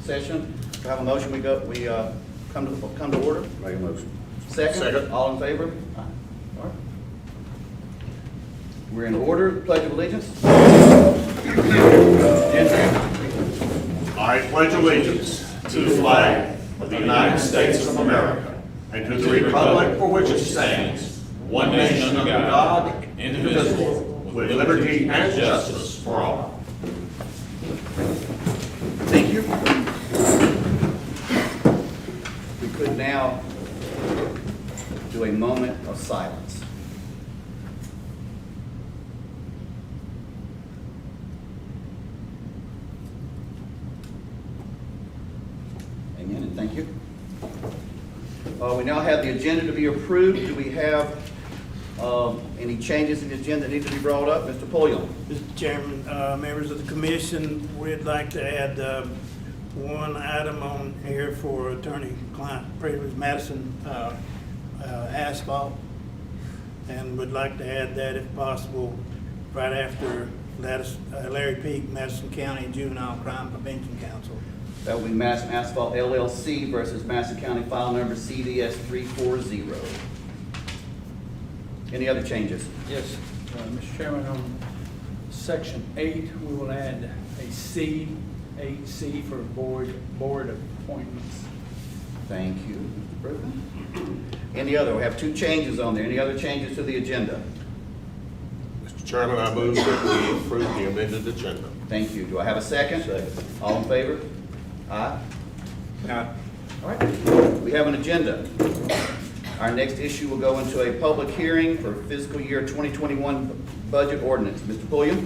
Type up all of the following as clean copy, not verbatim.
session. Do I have a motion? We come to order. Make a motion. Second. All in favor? Aye. All right. We're in order. Pledge of allegiance. I pledge allegiance to the flag of the United States of America and to the republic for which it stands, one nation under God, indivisible, with liberty and justice for all. Thank you. We could now do a moment of silence. Amen, and thank you. We now have the agenda to be approved. Do we have any changes in the agenda that need to be brought up? Mr. Pulliam. Mr. Chairman, members of the commission, we'd like to add one item on here for attorney-client privilege, Madison asphalt, and would like to add that if possible right after Larry Peak, Madison County Juvenile Crime Prevention Council. That will be Madison Asphalt LLC versus Madison County file number CDS 340. Any other changes? Yes, Mr. Chairman, on section 8, we will add a C, 8C for board appointments. Thank you, Mr. Brogan. Any other? We have two changes on there. Any other changes to the agenda? Mr. Chairman, I move that we approve the amended agenda. Thank you. Do I have a second? Second. All in favor? Aye. Aye. All right. We have an agenda. Our next issue will go into a public hearing for fiscal year 2021 budget ordinance. Mr. Pulliam?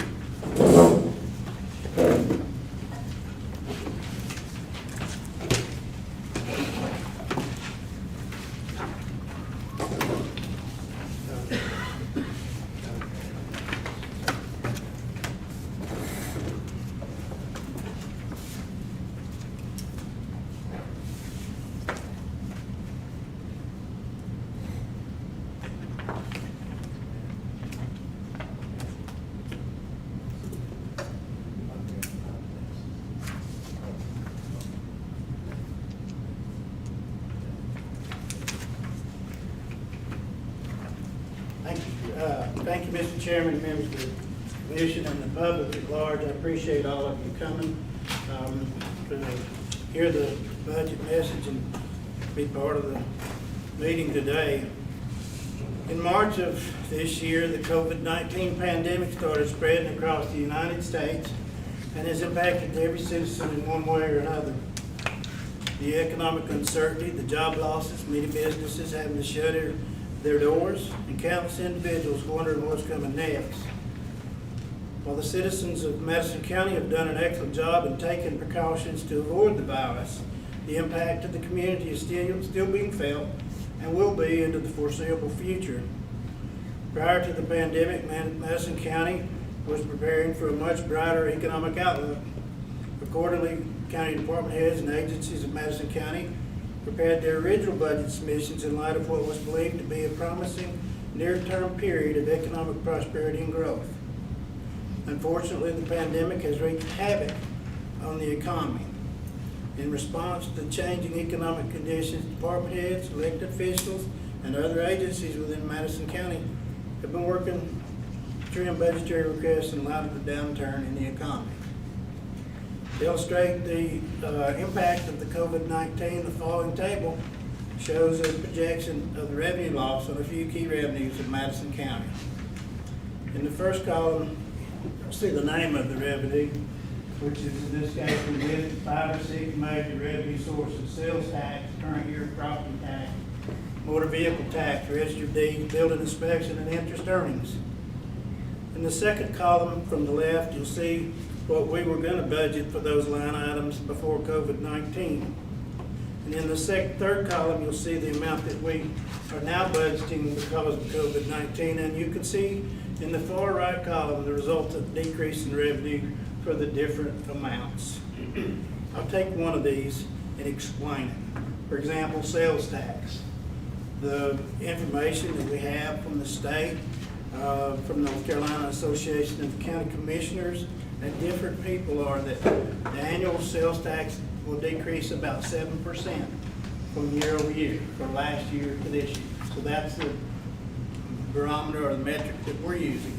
Thank you, Mr. Chairman, members of the commission, and the public at large. I appreciate all of you coming to hear the budget message and be part of the meeting today. In March of this year, the COVID-19 pandemic started spreading across the United States and has impacted every citizen in one way or another. The economic uncertainty, the job losses, many businesses having to shutter their doors, and countless individuals wondering what's coming next. While the citizens of Madison County have done an excellent job in taking precautions to avoid the virus, the impact of the community is still being felt and will be into the foreseeable future. Prior to the pandemic, Madison County was preparing for a much brighter economic outlook. Accordingly, county department heads and agencies of Madison County prepared their original budget submissions in light of what was believed to be a promising near-term period of economic prosperity and growth. Unfortunately, the pandemic has wreaked havoc on the economy. In response to the changing economic conditions, department heads, elected officials, and other agencies within Madison County have been working to trim budgetary requests in light of the downturn in the economy. To illustrate the impact of the COVID-19, the following table shows a projection of the revenue loss on a few key revenues of Madison County. In the first column, you'll see the name of the revenue, which is in this case we did 5 or 6 major revenue sources: sales tax, current year property tax, motor vehicle tax, registered deeds, building inspection, and interest earnings. In the second column from the left, you'll see what we were going to budget for those line items before COVID-19. And in the third column, you'll see the amount that we are now budgeting because of COVID-19. And you can see in the far right column the result of decrease in revenue for the different amounts. I'll take one of these and explain it. For example, sales tax. The information that we have from the state, from North Carolina Association of County Commissioners, and different people are that the annual sales tax will decrease about 7% from year over year, from last year to this year. So that's the barometer or the metric that we're using.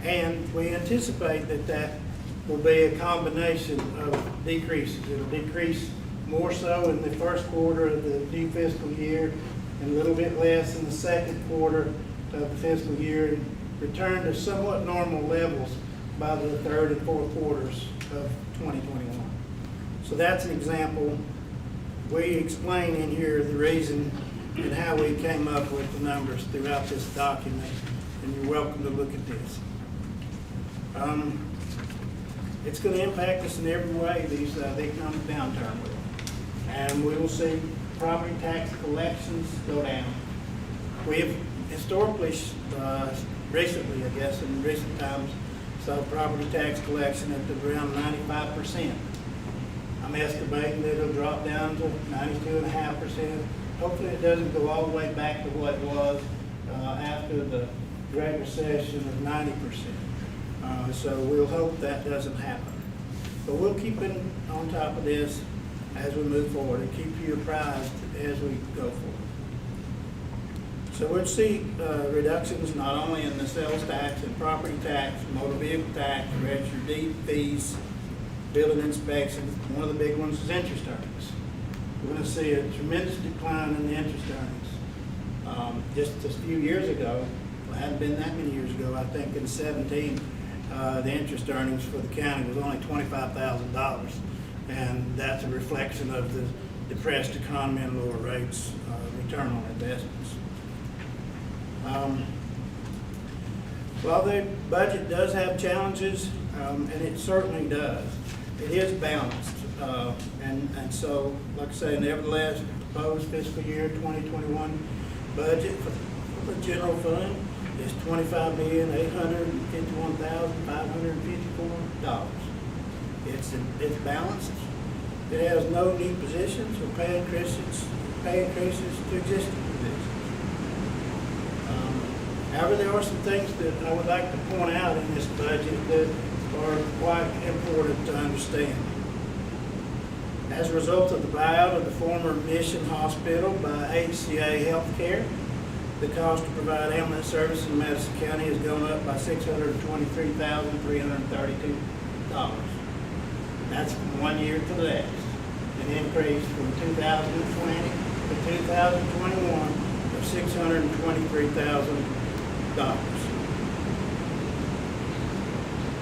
And we anticipate that that will be a combination of decreases. It'll decrease more so in the first quarter of the new fiscal year and a little bit less in the second quarter of the fiscal year, and return to somewhat normal levels by the third and fourth quarters of 2021. So that's an example. We explain in here the reason and how we came up with the numbers throughout this document, and you're welcome to look at this. It's going to impact us in every way, the economic downturn will. And we will see property tax collections go down. We have historically, recently, I guess, in recent times, saw property tax collection at around 95%. I'm estimating that it'll drop down to 92.5%. Hopefully it doesn't go all the way back to what it was after the Great Recession of 90%. So we'll hope that doesn't happen. But we'll keep on top of this as we move forward and keep you apprised as we go forward. So we'll see reductions not only in the sales tax and property tax, motor vehicle tax, registered deed fees, building inspections. One of the big ones is interest earnings. We're going to see a tremendous decline in the interest earnings. Just a few years ago, well, it hadn't been that many years ago, I think in 17, the interest earnings for the county was only $25,000. And that's a reflection of the depressed economy and lower rates, return on investments. While the budget does have challenges, and it certainly does, it is balanced. And so, like I say, nevertheless, the proposed fiscal year 2021 budget for the general fund is $25,851,554. It's balanced. It has no new positions or pay increases to existing positions. However, there are some things that I would like to point out in this budget that are quite important to understand. As a result of the buyout of the former Mission Hospital by HCA Healthcare, the cost to provide ambulance service in Madison County has gone up by $623,332. That's from 1 year to the next. An increase from 2020 to 2021 of $623,000.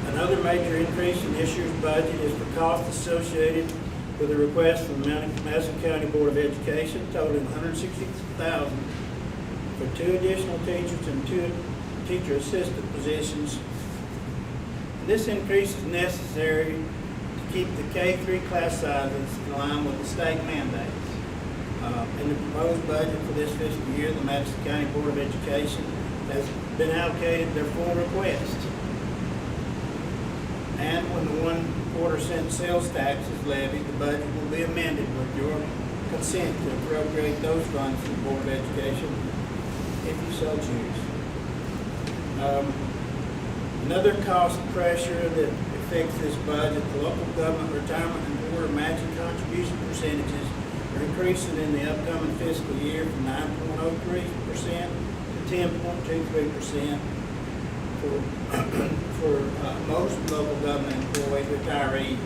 Another major increase in this year's budget is for costs associated with a request from the Madison County Board of Education totaling $160,000 for 2 additional teachers and 2 teacher assistant positions. This increase is necessary to keep the K-3 class sizes in line with the state mandates. In the proposed budget for this fiscal year, the Madison County Board of Education has been allocated their full request. And when the 1/4 cent sales tax is levied, the budget will be amended with your consent to appropriate those funds to the Board of Education if you so choose. Another cost pressure that affects this budget, the local government retirement and board matching contribution percentages are increasing in the upcoming fiscal year from 9.03% to 10.23% for most local government employees, retirees,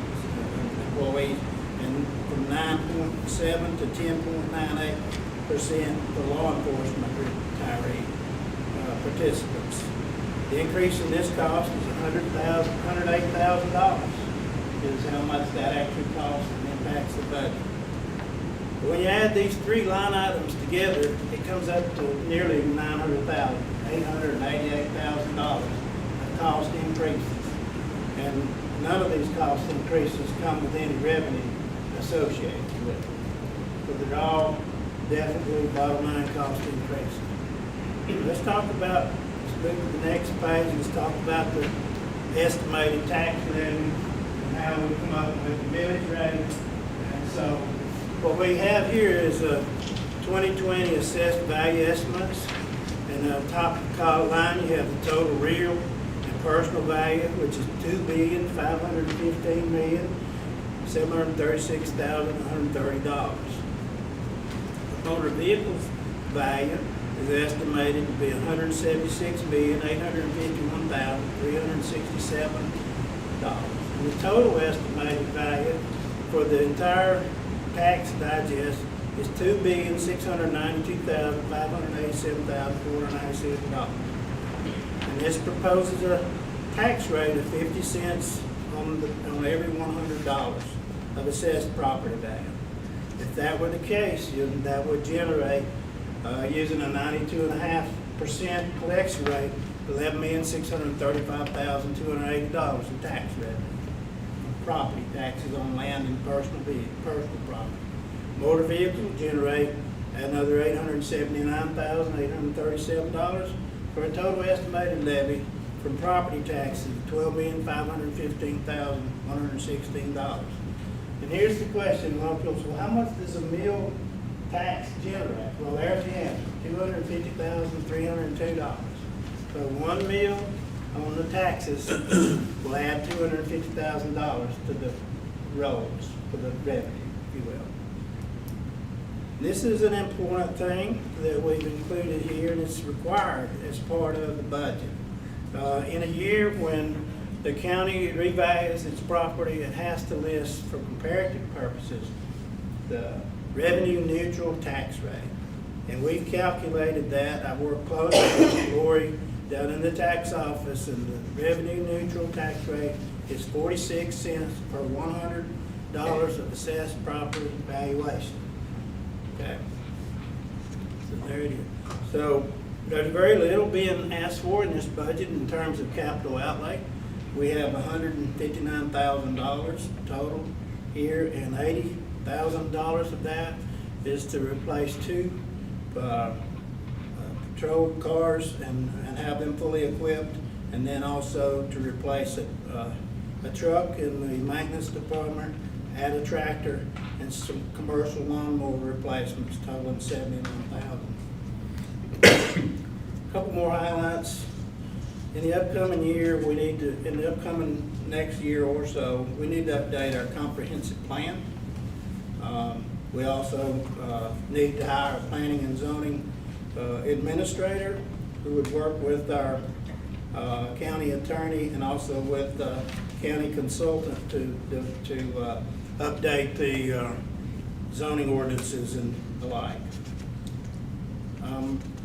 employees, and from 9.7 to 10.98% for law enforcement retiree participants. The increase in this cost is $108,000 is how much that actually costs and impacts the budget. But when you add these 3 line items together, it comes up to nearly $900,000, $888,000 of cost increases. And none of these cost increases come with any revenue associated with it. So they're all definitely bottom line cost increases. Let's talk about, let's move to the next page, let's talk about the estimated tax levy and how we come up with the millage rate. And so what we have here is a 2020 assessed value estimates. And the top column line, you have the total real and personal value, which is $2,515,792,900. $736,130. The motor vehicles value is estimated to be $176,851,367. And the total estimated value for the entire tax digest is $2,692,587,496. And this proposes a tax rate of 50 cents on every $100 of assessed property value. If that were the case, that would generate, using a 92.5% collection rate, $11,635,280 in tax revenue. Property taxes on land and personal property. Motor vehicles generate another $879,837 for a total estimated levy from property taxes of $12,515,116. And here's the question, well, how much does a meal tax generate? Well, there's the answer, $250,302. So one meal on the taxes will add $250,000 to the rolls, to the revenue, if you will. This is an important thing that we've included here, and it's required as part of the budget. In a year when the county revalues its property, it has to list for comparative purposes the revenue neutral tax rate. And we've calculated that. I worked closely with Lori down in the tax office, and the revenue neutral tax rate is 46 cents per $100 of assessed property valuation. Okay. So there it is. So there's very little being asked for in this budget in terms of capital outlay. We have $159,000 total here, and $80,000 of that is to replace two patrol cars and have them fully equipped, and then also to replace a truck in the maintenance department, add a tractor, and some commercial lawnmower replacements totaling $71,000. Couple more highlights. In the upcoming year, in the upcoming next year or so, we need to update our comprehensive plan. We also need to hire a planning and zoning administrator who would work with our county attorney and also with the county consultant to update the zoning ordinances and the like.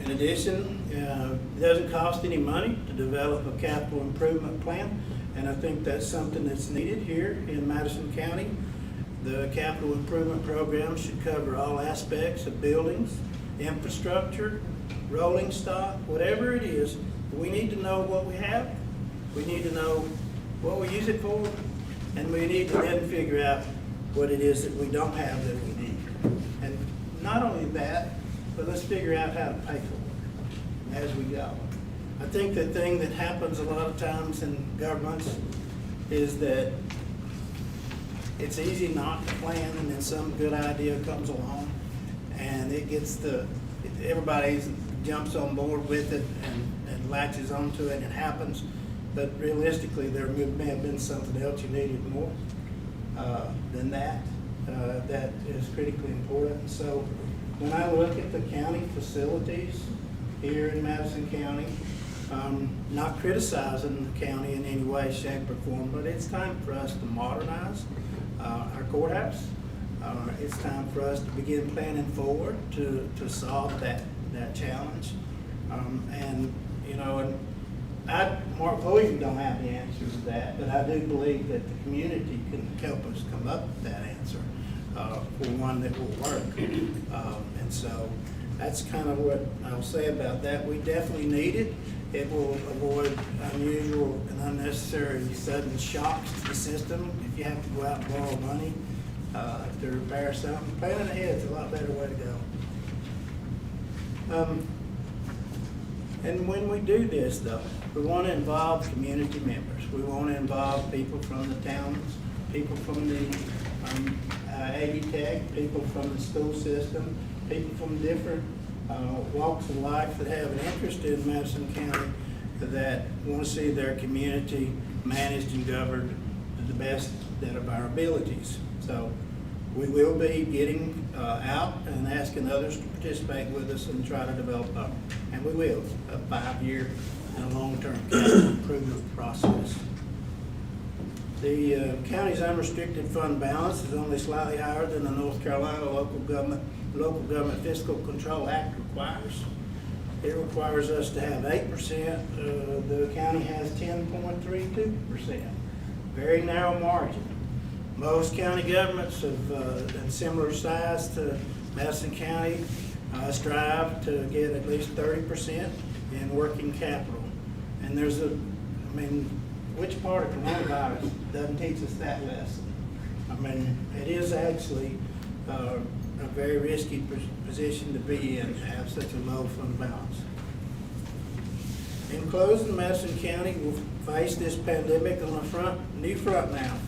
In addition, it doesn't cost any money to develop a capital improvement plan, and I think that's something that's needed here in Madison County. The capital improvement program should cover all aspects of buildings, infrastructure, rolling stock, whatever it is. We need to know what we have, we need to know what we use it for, and we need to then figure out what it is that we don't have that we need. And not only that, but let's figure out how to pay for it as we go. I think the thing that happens a lot of times in governments is that it's easy not to plan, and then some good idea comes along, and everybody jumps on board with it and latches onto it, and it happens. But realistically, there may have been something else you needed more than that. That is critically important. So when I look at the county facilities here in Madison County, not criticizing the county in any way, shape, or form, but it's time for us to modernize our courthouse. It's time for us to begin planning forward to solve that challenge. And Mark Williams don't have the answer to that, but I do believe that the community can help us come up with that answer for one that will work. And so that's kind of what I'll say about that. We definitely need it. It will avoid unusual and unnecessary sudden shocks to the system. If you have to go out and borrow money to repair something, planning ahead is a lot better way to go. And when we do this, though, we want to involve community members. We want to involve people from the towns, people from the AD Tech, people from the school system, people from different walks of life that have an interest in Madison County, that want to see their community managed and governed to the best of our abilities. So we will be getting out and asking others to participate with us and try to develop and we will, a 5-year and a long-term capital improvement process. The county's unrestricted fund balance is only slightly higher than the North Carolina Local Government Fiscal Control Act requires. It requires us to have 8%. The county has 10.32%. Very narrow margin. Most county governments of in similar size to Madison County strive to get at least 30% in working capital. And there's which part of coronavirus doesn't teach us that lesson? It is actually a very risky position to be in, to have such a low fund balance. In closing, Madison County will face this pandemic on a new front now.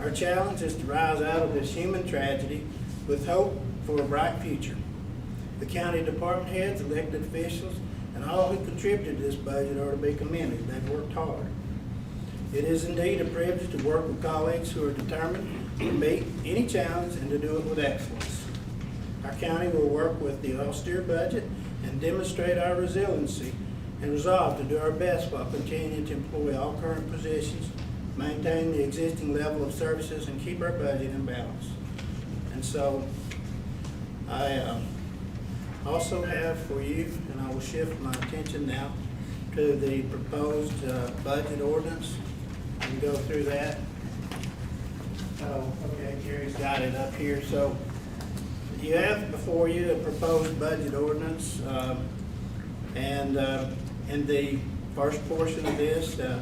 Our challenge is to rise out of this human tragedy with hope for a bright future. The county department heads, elected officials, and all who contributed to this budget are to be commended. They've worked hard. It is indeed a privilege to work with colleagues who are determined to meet any challenge and to do it with excellence. Our county will work with the austere budget and demonstrate our resiliency and resolve to do our best while continuing to employ all current positions, maintain the existing level of services, and keep our budget in balance. And so I also have for you, and I will shift my attention now to the proposed budget ordinance and go through that. Oh, okay, Gary's got it up here. So you have before you a proposed budget ordinance, and in the first portion of this, the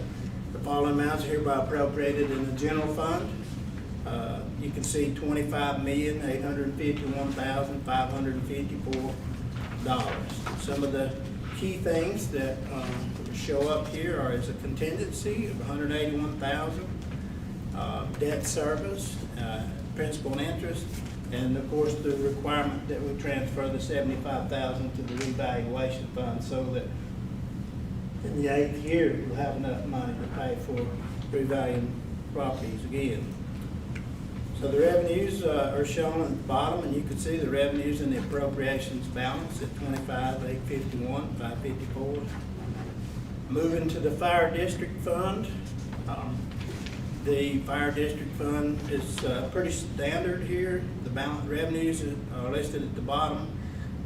following amounts are hereby appropriated in the general fund. You can see $25,851,554. Some of the key things that show up here are as a contingency of $181,000, debt service, principal and interest, and of course the requirement that we transfer the $75,000 to the revaluation fund so that in the 8th year we'll have enough money to pay for revaluing properties again. So the revenues are shown at the bottom, and you can see the revenues and the appropriations balance at $25,851,554. Moving to the fire district fund. The fire district fund is pretty standard here. The balance revenues are listed at the bottom,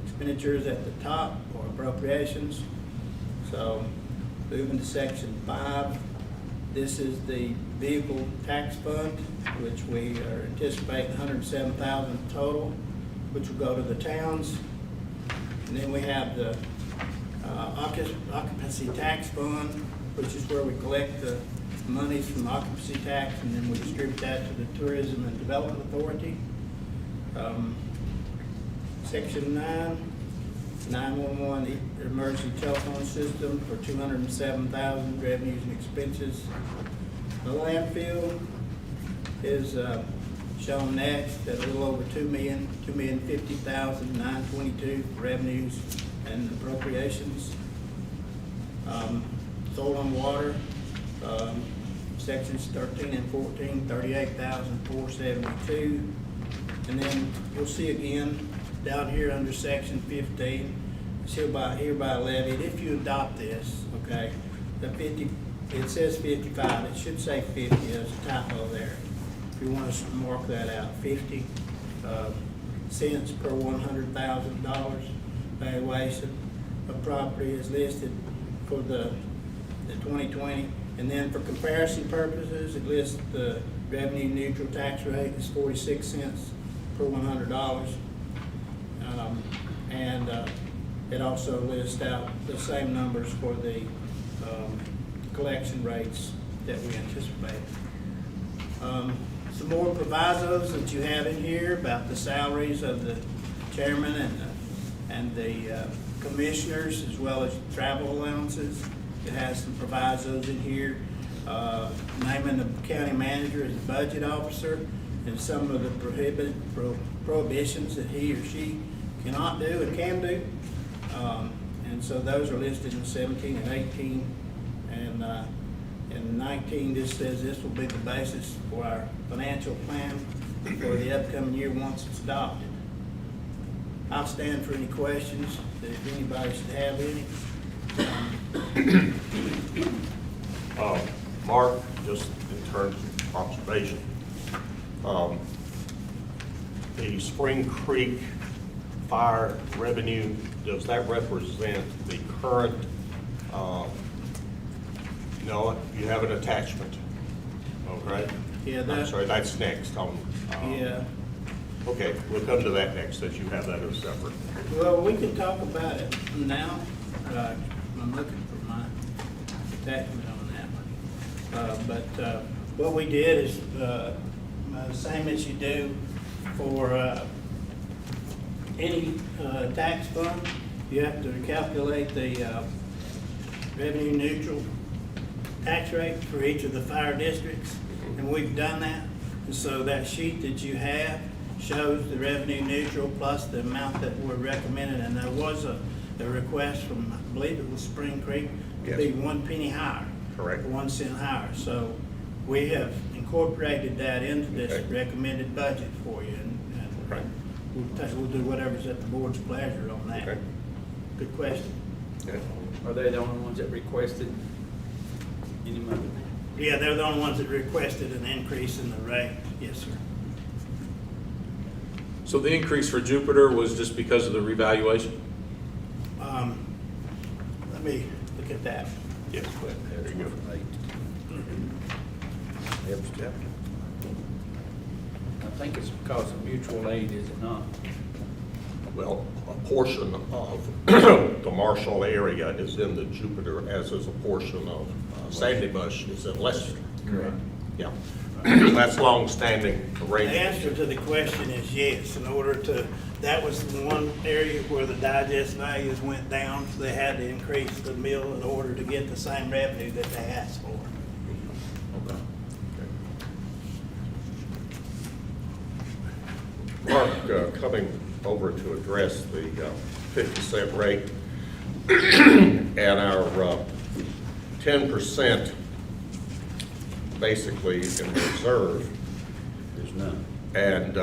expenditures at the top, or appropriations. So moving to section 5. This is the vehicle tax fund, which we are anticipating $107,000 total, which will go to the towns. And then we have the occupancy tax fund, which is where we collect the monies from occupancy tax, and then we distribute that to the Tourism and Development Authority. Section 9, 911 emergency telephone system for $207,000 revenues and expenses. The landfill is shown next at a little over $2,050,922 revenues and appropriations. Soil and water, sections 13 and 14, $38,472. And then you'll see again down here under section 15, it's hereby levied, if you adopt this, okay, the 50, it says 55, it should say 50, there's a typo there. If you want to mark that out, 50 cents per $100,000 valuation of property is listed for the 2020. And then for comparison purposes, it lists the revenue neutral tax rate is 46 cents per $100. And it also lists out the same numbers for the collection rates that we anticipate. Some more provisos that you have in here about the salaries of the chairman and the commissioners, as well as travel allowances. It has some provisos in here, naming the county manager as the budget officer, and some of the prohibitions that he or she cannot do and can do. And so those are listed in 17 and 18. And And 19 just says this will be the basis for our financial plan for the upcoming year once it's adopted. I'll stand for any questions, if anybody should have any. Mark, just in terms of observation, the Spring Creek fire revenue, does that represent the current, no, you have an attachment, okay? Yeah, I'm sorry, that's next. Yeah, Okay, we'll come to that next, since you have that as separate. well, we can talk about it now. I'm looking for my attachment on that one. But what we did is the same as you do for any tax fund. You have to calculate the revenue neutral tax rate for each of the fire districts, and we've done that. And so that sheet that you have shows the revenue neutral plus the amount that we're recommending, and there was a request from, I believe it was Spring Creek, to be Yes. 1 penny higher. Correct. 1 cent higher. So we have incorporated that into this Okay. recommended budget for you, and Okay. we'll do whatever's at the board's pleasure on that. Okay. Good question. Okay. Are they the only ones that requested any money? Yeah, they're the only ones that requested an increase in the rate. Yes, sir. So the increase for Jupiter was just because of the revaluation? Let me look at that. Yes, there you go. I think it's because of mutual aid, is it not? Well, a portion of the Marshall area is in the Jupiter, as is a portion of Sandy Bush is in Lester. Correct. Yeah, that's long-standing The arrangement. answer to the question is yes. In order to, that was the one area where the digest values went down, so they had to increase the mill in order to get the same revenue that they asked for. Okay. Mark, coming over to address the 50-cent rate and our 10% basically in reserve. There's none. And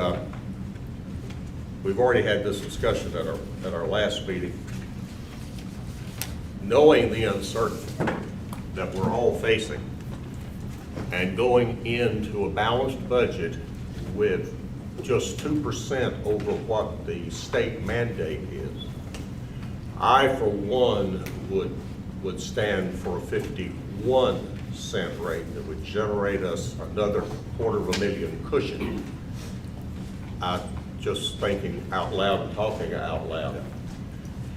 we've already had this discussion at our last meeting. Knowing the uncertainty that we're all facing and going into a balanced budget with just 2% over what the state mandate is, I, for one, would stand for a 51-cent rate that would generate us another $250,000 cushion. Just thinking out loud and talking out loud.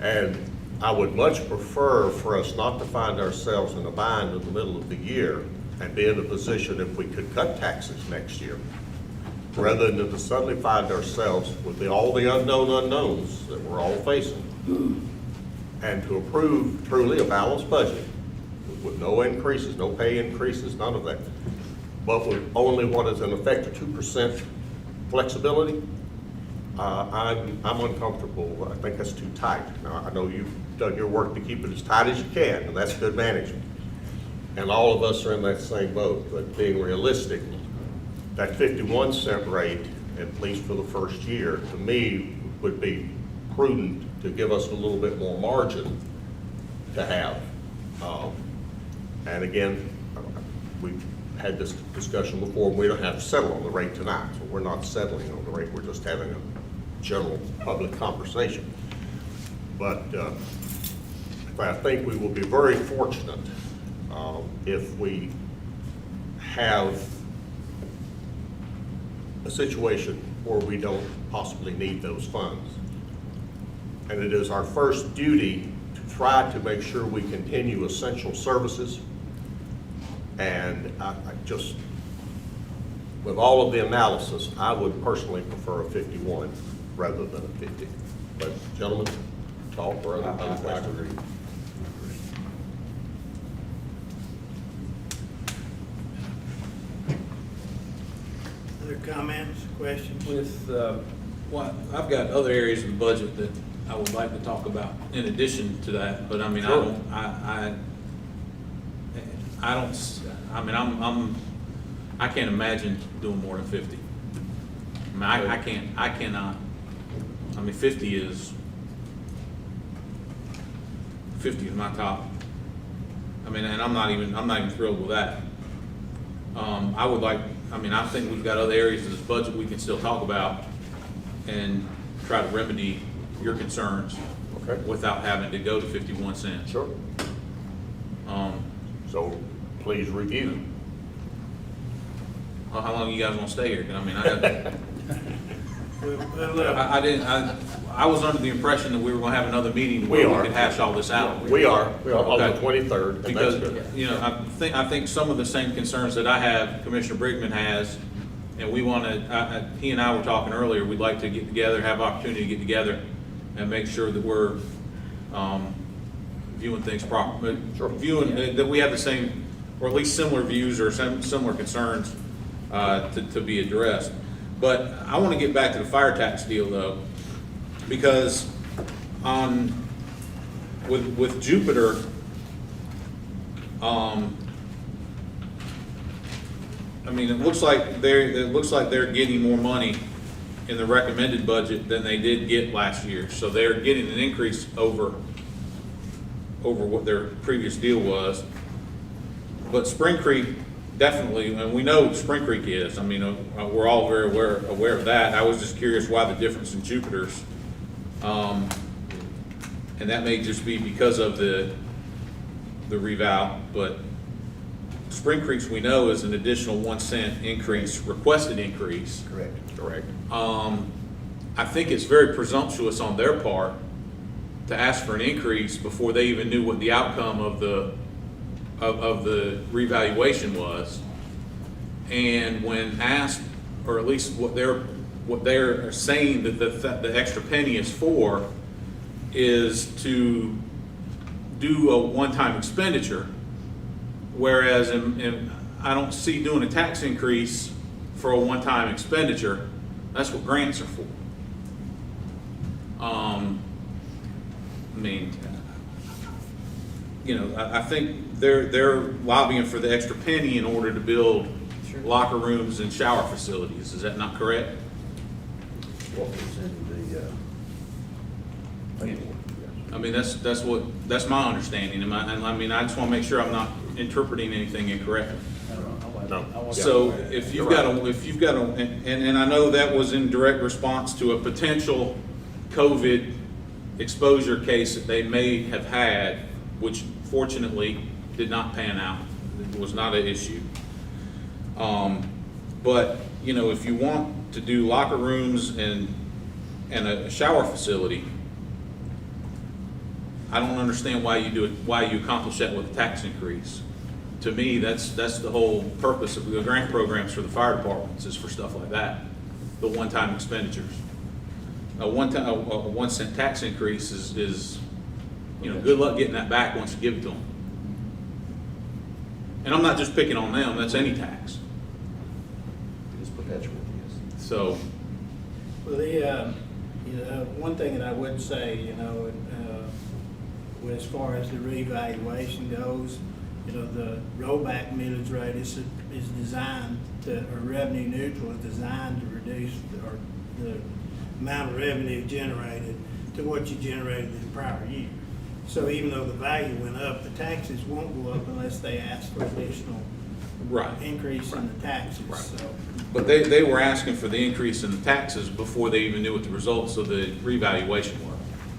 And I would much prefer for us not to find ourselves in a bind in the middle of the year and be in a position if we could cut taxes next year, rather than to suddenly find ourselves with all the unknown unknowns that we're all facing, and to approve truly a balanced budget with no increases, no pay increases, none of that, but with only what is in effect a 2% flexibility. I'm uncomfortable. I think that's too tight. Now, I know you've done your work to keep it as tight as you can, and that's good management. And all of us are in that same boat, but being realistic, that 51-cent rate, at least for the first year, to me, would be prudent to give us a little bit more margin to have. And again, we've had this discussion before, we don't have to settle on the rate tonight, so we're not settling on the rate, we're just having a general public conversation. But I think we will be very fortunate if we have a situation where we don't possibly need those funds. And it is our first duty to try to make sure we continue essential services. And I just, with all of the analysis, I would personally prefer a 51 rather than a 50. But gentlemen, talk or other questions? Other comments, questions? With, well, I've got other areas of the budget that I would like to talk about in addition to that, but I mean, I Sure. don't, I don't, I mean, I can't imagine doing more than 50. I mean, I cannot. I mean, 50 is my top. I mean, and I'm not even thrilled with that. I would like, I mean, I think we've got other areas of this budget we can still talk about and try to remedy your concerns. Okay. Without having to go to 51 cents. Sure. So please review. Well, how long you guys want to stay here? I mean, I was under the impression that we were going to have another meeting where We are. we could hash all this out. We are on the Okay. 23rd, and that's Because, good. you know, I think some of the same concerns that I have, Commissioner Brigman has, and we want to, he and I were talking earlier, we'd like to get together, have opportunity to get together and make sure that we're viewing things properly, Sure. viewing, that we have the same, or at least similar views or similar concerns to be addressed. But I want to get back to the fire tax deal though, because with Jupiter, I mean, it looks like they're getting more money in the recommended budget than they did get last year. So they're getting an increase over what their previous deal was. But Spring Creek definitely, and we know what Spring Creek is. I mean, we're all very aware of that. I was just curious why the difference in Jupiter's. And that may just be because of the revow, but Spring Creek's we know is an additional 1 cent increase, requested increase. Correct. I think it's very presumptuous on their part to ask for an increase before they even knew what the outcome of the revaluation was. And when asked, or at least what they're saying that the extra penny is for, is to do a one-time expenditure. Whereas I don't see doing a tax increase for a one-time expenditure. That's what grants are for. I mean, you know, I think they're lobbying for the extra penny in order to build locker rooms and shower facilities. Is that not correct? What was in the, I mean, that's my understanding. And I mean, I just want to make sure I'm not interpreting anything incorrectly. No. So if you've got and I know that was in direct response to a potential COVID exposure case that they may have had, which fortunately did not pan out. It was not an issue. But, you know, if you want to do locker rooms and a shower facility, I don't understand why you do it, why you accomplish that with a tax increase. To me, that's the whole purpose of the grant programs for the fire departments, is for stuff like that, the one-time expenditures. A 1 cent tax increase is, you know, good luck getting that back once you give it to them. And I'm not just picking on them, that's any tax. it's perpetual, yes. So, Well, one thing that I would say, you know, as far as the revaluation goes, you know, the rollback millage rate is designed to, or revenue neutral is designed to reduce the amount of revenue generated to what you generated in the prior year. So even though the value went up, the taxes won't go up unless they ask for additional right. increase in the taxes. Right. So, But they were asking for the increase in the taxes before they even knew what the results of the revaluation were.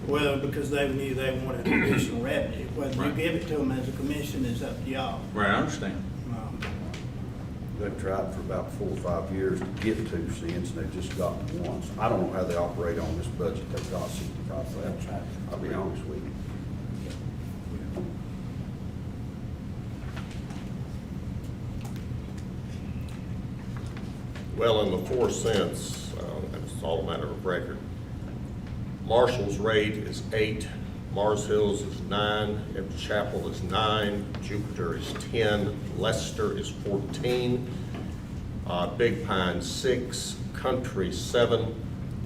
well, because they knew they wanted additional revenue. Whether you Right. give it to them as a commission is up to y'all. Right, I understand. They've tried for about 4 or 5 years to get 2 cents, and they've just gotten once. I don't know how they operate on this budget, they've got 65 cents. I'll be honest with you. Well, in the 4 cents, it's all a matter of record. Marshall's rate is 8, Mars Hills is 9, Evans Chapel is 9, Jupiter is 10, Leicester is 14, Big Pine 6, Country 7,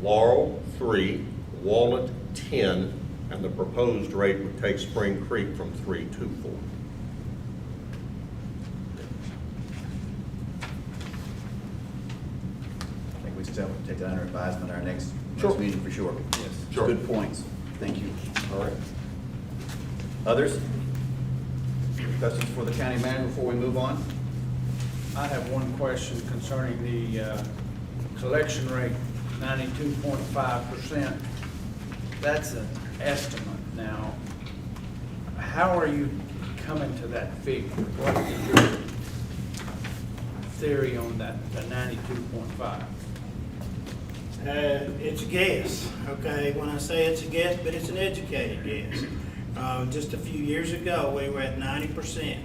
Laurel 3, Walnut 10, and the proposed rate would take Spring Creek from 3 to 4. So we'll take that under advisement at our next Sure. meeting for sure. Yes. Sure. Good points. Thank you. All right. Others? Questions for the county manager before we move on? I have one question concerning the collection rate, 92.5%. That's an estimate now. How are you coming to that figure? What is your theory on that, the 92.5? It's a guess, okay? When I say it's a guess, but it's an educated guess. Just a few years ago, we were at 90%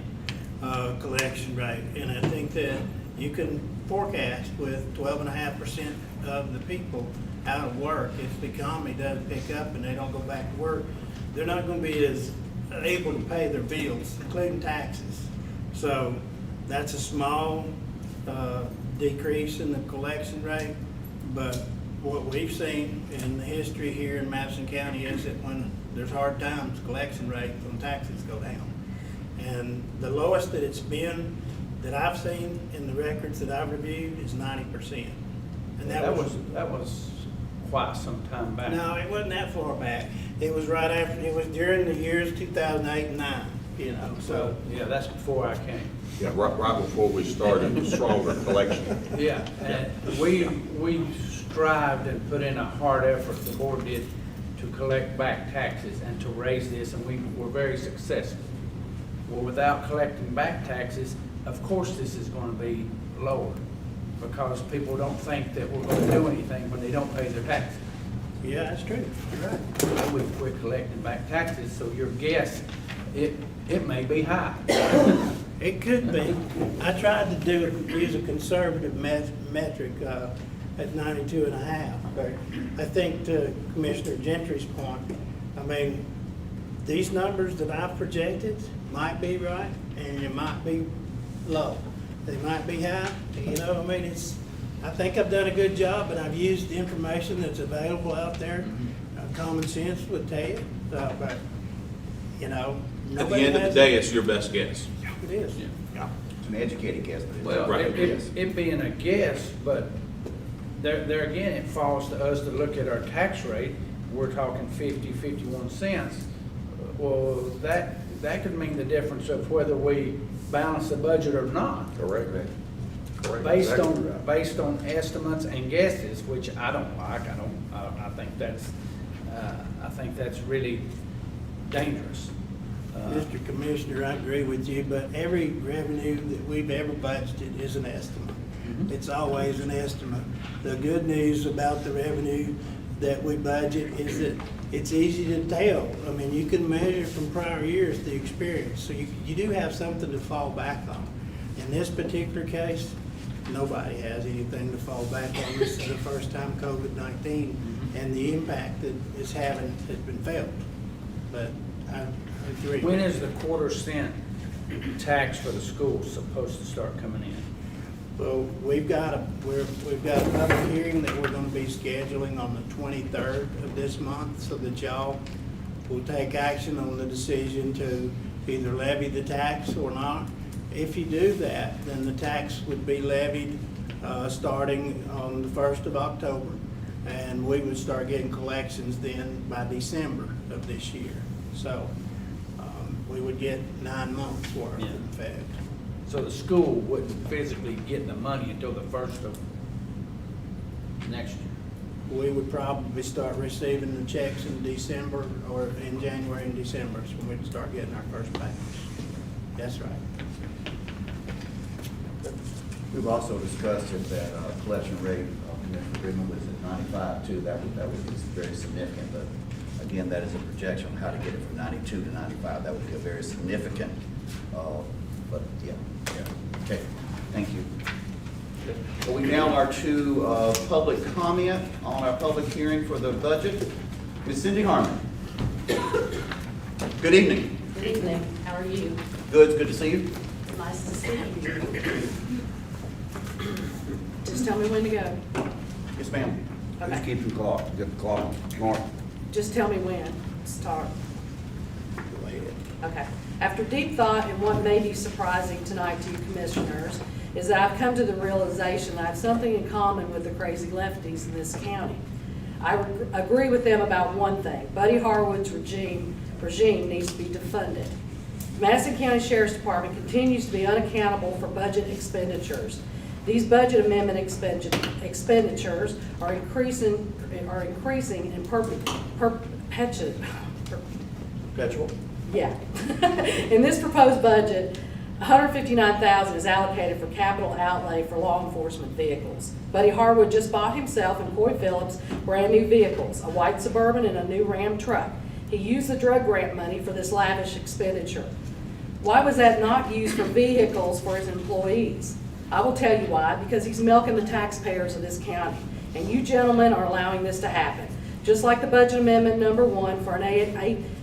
collection rate, and I think that you can forecast with 12.5% of the people out of work, if the economy does pick up and they don't go back to work, they're not gonna be as able to pay their bills, including taxes. So that's a small decrease in the collection rate, but what we've seen in the history here in Madison County is that when there's hard times, collection rate on taxes go down. And the lowest that it's been, that I've seen in the records that I've reviewed, is 90%. And That was quite some time back. no, it wasn't that far back. It was right after, it was during the years 2008 and 9, you know, so. Yeah, that's before I came. Yeah, right before we started stronger collection. Yeah, and we strived and put in a hard effort, the board did, to collect back taxes and to raise this, and we were very successful. Well, without collecting back taxes, of course this is gonna be lower, because people don't think that we're gonna do anything when they don't pay their taxes. Yeah, that's true. You're right. We're collecting back taxes, so your guess, it may be high. It could be. I tried to use a conservative metric at 92.5, but I think to Commissioner Gentry's point, I mean, these numbers that I've projected might be right, and it might be low. They might be high, you know, I mean, I think I've done a good job, but I've used the information that's available out there. Common sense would tell you, but, you know, At the nobody end of the has day, it's your best guess. It is. Yeah. It's an educated guess, but it's Well, Right, it being a guess, but there again, it falls to us to look at our tax rate. We're talking 51 cents. Well, that could mean the difference of whether we balance the budget or not. Correct. Correct. Based Exactly on, right. based on estimates and guesses, which I don't like. I think that's really dangerous. Mr. Commissioner, I agree with you, but every revenue that we've ever budgeted is an estimate. It's always an estimate. The good news about the revenue that we budget is that it's easy to tell. I mean, you can measure from prior years the experience, so you do have something to fall back on. In this particular case, nobody has anything to fall back on. This is the first time COVID-19 and the impact that it's having has been felt. But I agree. When is the quarter-cent tax for the schools supposed to start coming in? Well, we've got a public hearing that we're gonna be scheduling on the 23rd of this month, so that y'all will take action on the decision to either levy the tax or not. If you do that, then the tax would be levied, starting on the 1st of October, and we would start getting collections then by December of this year. So, we would get 9 months worth, in fact. So the school wouldn't physically get the money until the 1st of next year. We would probably start receiving the checks in December, or in January and December, is when we'd start getting our first payments. That's right. We've also discussed if that collection rate, Commissioner Goodman, was at 95 too, that would be very significant, but again, that is a projection on how to get it from 92 to 95. That would be a very significant, but yeah, okay, thank you. Well, we now are to public comment on our public hearing for the budget. Ms. Cindy Harmon. Good evening. Good evening, how are you? Good, it's good to see you. Nice to see you. Just tell me when to go. Yes, ma'am. Okay. Just keep the clock, get the clock, Mark. Just tell me when to start. Go ahead. Okay. After deep thought and what may be surprising tonight to you commissioners, is that I've come to the realization that I have something in common with the crazy lefties in this county. I agree with them about one thing. Buddy Harwood's regime needs to be defunded. Madison County Sheriff's Department continues to be unaccountable for budget expenditures. These budget amendment expenditures are increasing in Perpetual? yeah. In this proposed budget, $159,000 is allocated for capital outlay for law enforcement vehicles. Buddy Harwood just bought himself and Coy Phillips brand new vehicles, a white Suburban and a new Ram truck. He used the drug grant money for this lavish expenditure. Why was that not used for vehicles for his employees? I will tell you why, because he's milking the taxpayers of this county. And you gentlemen are allowing this to happen. Just like the budget amendment number 1 for an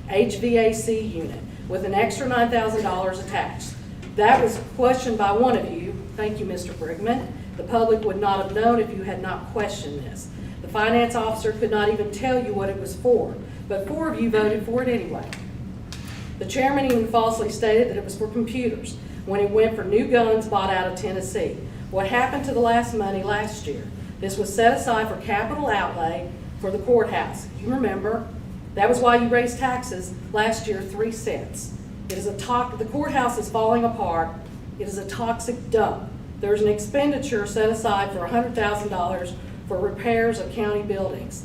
HVAC unit with an extra $9,000 attached. That was questioned by one of you. Thank you, Mr. Brigman. The public would not have known if you had not questioned this. The finance officer could not even tell you what it was for, but 4 of you voted for it anyway. The chairman even falsely stated that it was for computers when it went for new guns bought out of Tennessee. What happened to the last money last year? This was set aside for capital outlay for the courthouse. You remember? That was why you raised taxes last year 3 cents. The courthouse is falling apart. It is a toxic dump. There's an expenditure set aside for $100,000 for repairs of county buildings.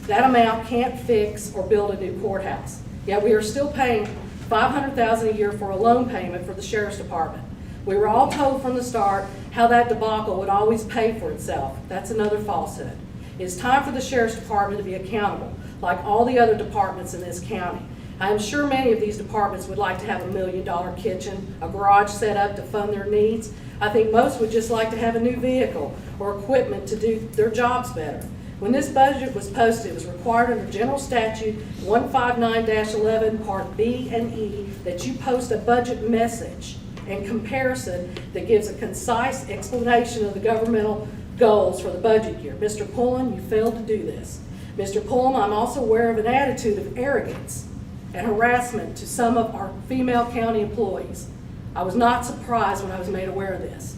That amount can't fix or build a new courthouse. Yet we are still paying $500,000 a year for a loan payment for the Sheriff's Department. We were all told from the start how that debacle would always pay for itself. That's another falsehood. It's time for the Sheriff's Department to be accountable, like all the other departments in this county. I am sure many of these departments would like to have $1 million kitchen, a garage set up to fund their needs. I think most would just like to have a new vehicle or equipment to do their jobs better. When this budget was posted, it was required under General Statute 159-11, Part B and E, that you post a budget message and comparison that gives a concise explanation of the governmental goals for the budget year. Mr. Pullen, you failed to do this. Mr. Pullen, I'm also aware of an attitude of arrogance and harassment to some of our female county employees. I was not surprised when I was made aware of this.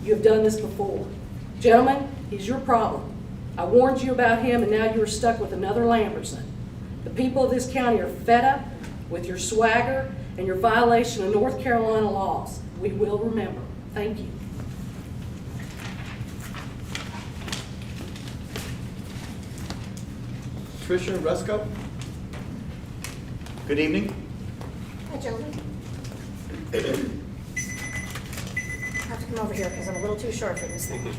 You have done this before. Gentlemen, he's your problem. I warned you about him, and now you are stuck with another Lamberson. The people of this county are fed up with your swagger and your violation of North Carolina laws. We will remember. Thank you. Tricia Rusco? Good evening. Hi, gentlemen. I have to come over here because I'm a little too short for this thing.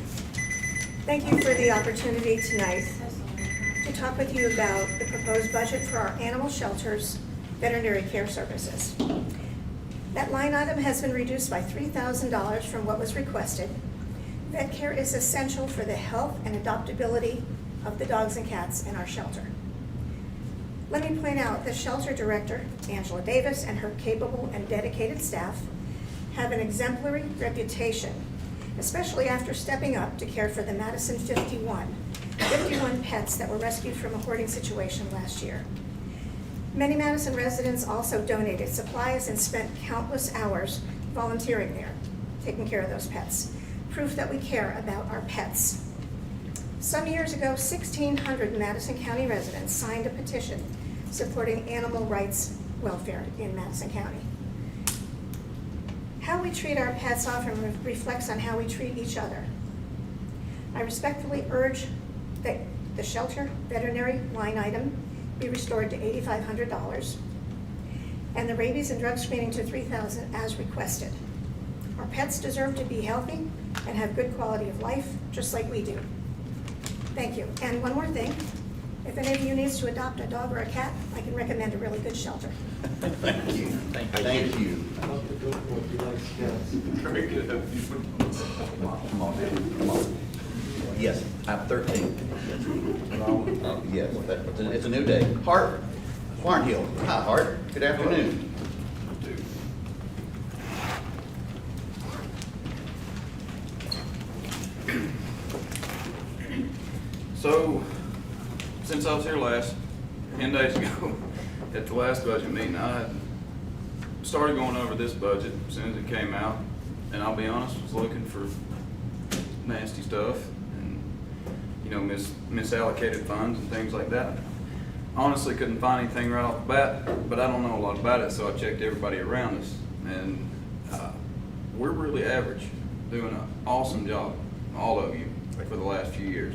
Thank you for the opportunity tonight to talk with you about the proposed budget for our animal shelters, veterinary care services. That line item has been reduced by $3,000 from what was requested. Vet care is essential for the health and adoptability of the dogs and cats in our shelter. Let me point out the shelter director, Angela Davis, and her capable and dedicated staff have an exemplary reputation, especially after stepping up to care for the Madison 51 pets that were rescued from a hoarding situation last year. Many Madison residents also donated supplies and spent countless hours volunteering there, taking care of those pets. Proof that we care about our pets. Some years ago, 1,600 Madison County residents signed a petition supporting animal rights welfare in Madison County. How we treat our pets often reflects on how we treat each other. I respectfully urge that the shelter veterinary line item be restored to $8,500 and the rabies and drug screening to $3,000 as requested. Our pets deserve to be healthy and have good quality of life, just like we do. Thank you. And one more thing, if any of you needs to adopt a dog or a cat, I can recommend a really good shelter. Thank you. Thank you. Very good. Come on, man. Come on. Yes, I'm 13. Yes, it's a new day. Hart Barnhill. Hi, Hart. Good afternoon. So, since I was here last, 10 days ago, at the last budget meeting, I started going over this budget as soon as it came out. and I'll be honest, was looking for nasty stuff and, you know, misallocated funds and things like that. Honestly, couldn't find anything right off the bat, but I don't know a lot about it, so I checked everybody around us, and we're really average, doing an awesome job, all of you, for the last few years.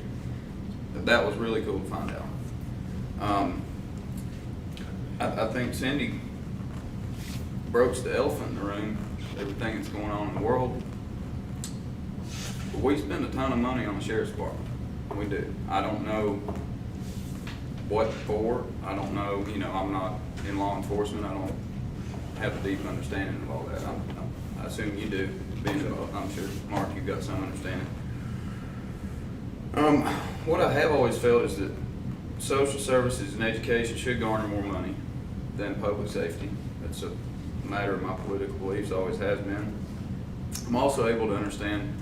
That was really cool to find out. I think Cindy broached the elephant in the room, everything that's going on in the world. But we spend a ton of money on the sheriff's department. We do. I don't know what for. I don't know, you know, I'm not in law enforcement. I don't have a deep understanding of all that. I assume you do, being involved. I'm sure, Mark, you've got some understanding. What I have always felt is that social services and education should garner more money than public safety. That's a matter of my political beliefs, always has been. I'm also able to understand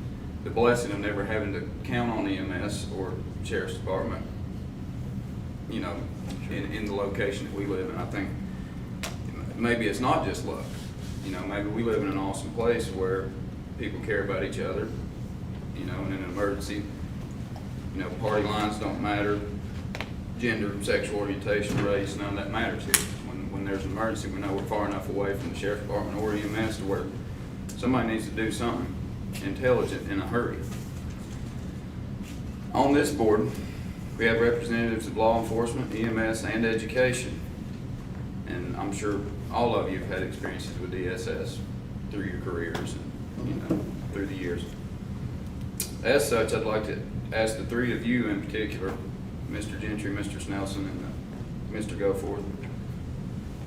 the blessing of never having to count on EMS or Sheriff's Department, you know, in the location that we live in. I think maybe it's not just luck. You know, maybe we live in an awesome place where people care about each other, you know, and in an emergency, you know, party lines don't matter, gender, sexual orientation, race, none of that matters here. When there's an emergency, we know we're far enough away from the Sheriff's Department or EMS to where somebody needs to do something intelligent in a hurry. On this board, we have representatives of law enforcement, EMS, and education. And I'm sure all of you have had experiences with DSS through your careers and, you know, through the years. As such, I'd like to ask the three of you in particular, Mr. Gentry, Mr. Snelson, and Mr. Goforth,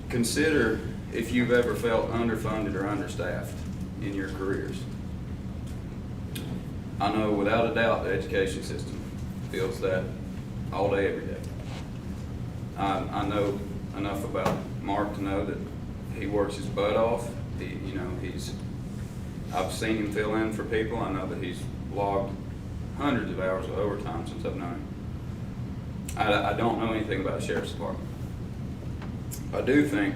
consider if you've ever felt underfunded or understaffed in your careers. I know without a doubt the education system feels that all day, every day. I know enough about Mark to know that he works his butt off. I've seen him fill in for people. I know that he's logged hundreds of hours of overtime since I've known him. I don't know anything about the Sheriff's Department. I do think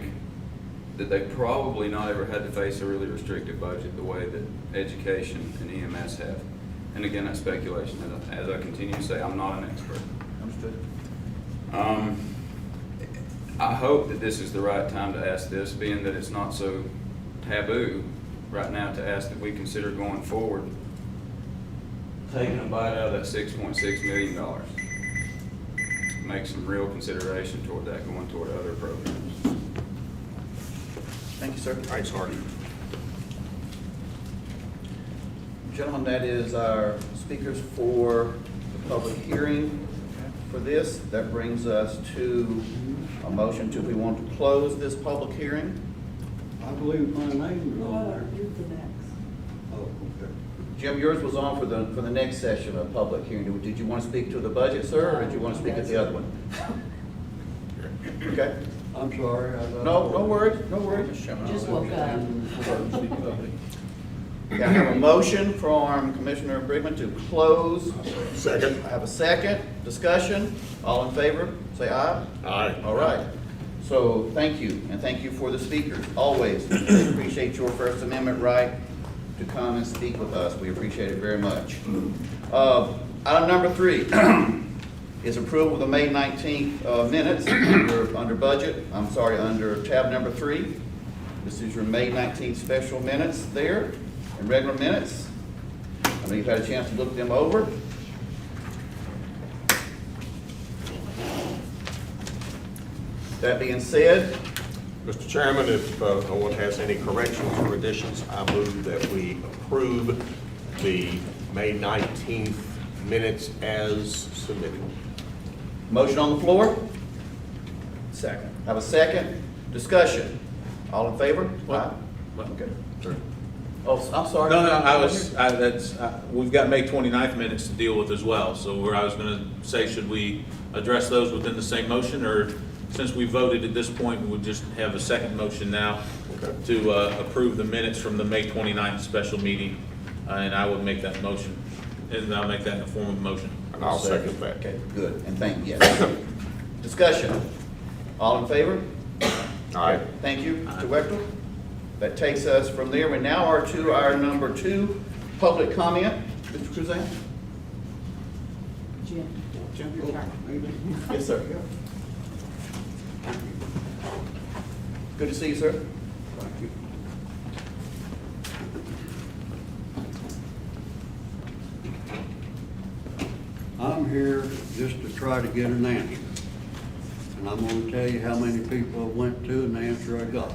that they probably not ever had to face a really restrictive budget the way that education and EMS have. And again, that's speculation. As I continue to say, I'm not an expert. Understood. I hope that this is the right time to ask this, being that it's not so taboo right now to ask that we consider going forward, taking a bite out of that $6.6 million. Make some real consideration toward that, going toward other programs. Thank you, sir. Thanks, Hardy. Gentlemen, that is our speakers for the public hearing for this. That brings us to a motion to, we want to close this public hearing. I believe my name was on there. Oh, okay. Jim, yours was on for the next session of public hearing. Did you want to speak to the budget, sir, or did you want to speak at the other one? Okay. I'm sorry. No worries, no worries. Just woke up. Okay, I have a motion from Commissioner Brigman to close. Second. I have a second. Discussion. All in favor, say aye. Aye. All right. So thank you, and thank you for the speakers. Always appreciate your First Amendment right to come and speak with us. We appreciate it very much. Item number 3 is approval of the May 19th minutes under budget. Under tab number 3. This is your May 19th special minutes there, and regular minutes. I know you've had a chance to look them over. That being said, Mr. Chairman, if no one has any corrections or additions, I move that we approve the May 19th minutes as submitted. motion on the floor. Second. Have a second. Discussion. All in favor? Aye. Okay. Oh, I'm sorry. No, we've got May 29th minutes to deal with as well. So I was gonna say, should we address those within the same motion, or since we voted at this point, we'll just have a second motion now to approve the minutes from the May 29th special meeting, and I would make that motion, and I'll make that in the form of a motion. And I'll second that. Okay, good, and thank you. Yes. Discussion. All in favor? Aye. Thank you. Mr. Wechter? That takes us from there. We now are to our number 2, public comment. Mr. Cruzan? Jim. Jim? Yes, sir. Good to see you, sir. Thank you. I'm here just to try to get an answer. And I'm gonna tell you how many people I went to and the answer I got.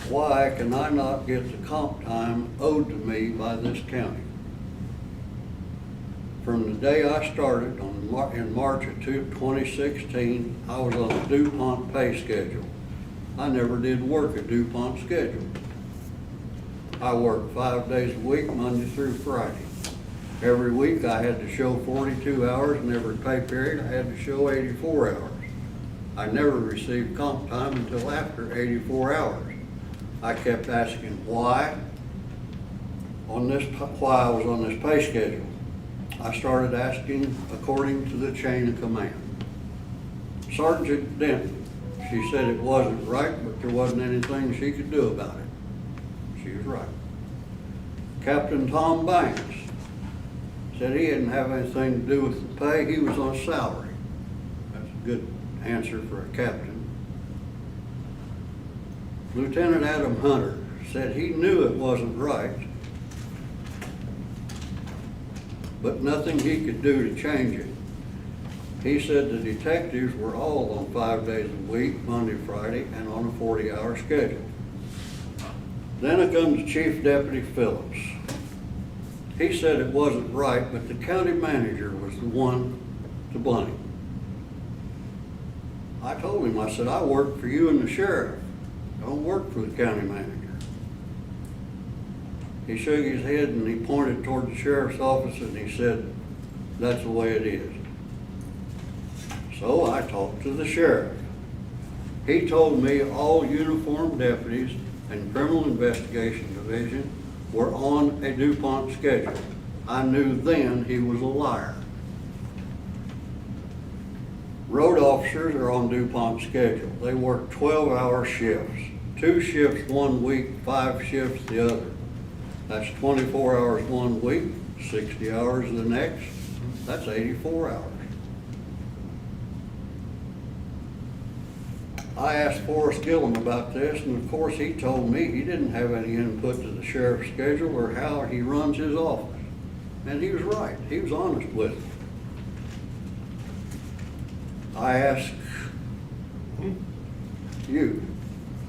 Why can I not get the comp time owed to me by this county? From the day I started in March of 2016, I was on a DuPont pay schedule. I never did work a DuPont schedule. I worked 5 days a week, Monday through Friday. Every week I had to show 42 hours, and every pay period I had to show 84 hours. I never received comp time until after 84 hours. I kept asking why I was on this pay schedule. I started asking according to the chain of command. Sergeant Denton, she said it wasn't right, but there wasn't anything she could do about it. She was right. Captain Tom Banks said he didn't have anything to do with the pay, he was on salary. That's a good answer for a captain. Lieutenant Adam Hunter said he knew it wasn't right, but nothing he could do to change it. He said the detectives were all on 5 days a week, Monday, Friday, and on a 40-hour schedule. Then it comes Chief Deputy Phillips. He said it wasn't right, but the county manager was the one to blame. I told him, I said, I work for you and the sheriff. I don't work for the county manager. He shook his head and he pointed toward the sheriff's office and he said, that's the way it is. So I talked to the sheriff. He told me all uniformed deputies and criminal investigation division were on a DuPont schedule. I knew then he was a liar. Road officers are on DuPont schedule. They work 12-hour shifts. 2 shifts one week, 5 shifts the other. That's 24 hours one week, 60 hours the next. That's 84 hours. I asked Forrest Gillum about this, and of course he told me he didn't have any input to the sheriff's schedule or how he runs his office. And he was right. He was honest with me. I asked you,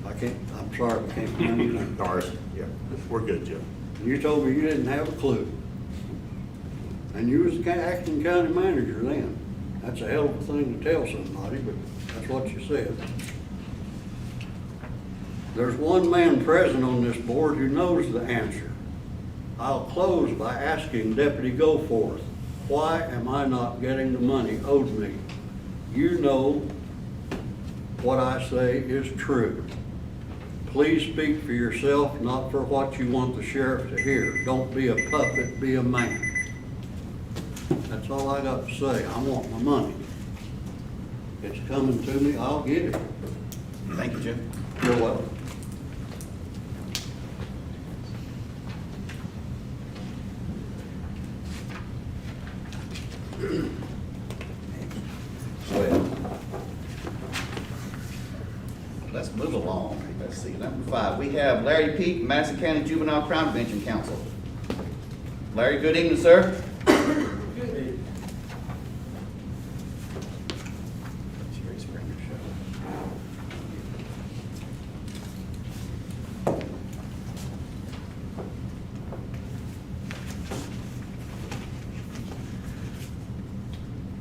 I'm sorry, I can't remember your name. Doris, yeah, we're good, Jim. You told me you didn't have a clue. And you was the acting county manager then. That's a hell of a thing to tell somebody, but that's what you said. There's one man present on this board who knows the answer. I'll close by asking Deputy Goforth, why am I not getting the money owed me? You know what I say is true. Please speak for yourself, not for what you want the sheriff to hear. Don't be a puppet, be a man. That's all I got to say. I want my money. It's coming to me, I'll get it. Thank you, Jim. You're welcome. Well, let's move along. Let's see, number 5. We have Larry Peak, Madison County Juvenile Crime Prevention Council. Larry, good evening, sir.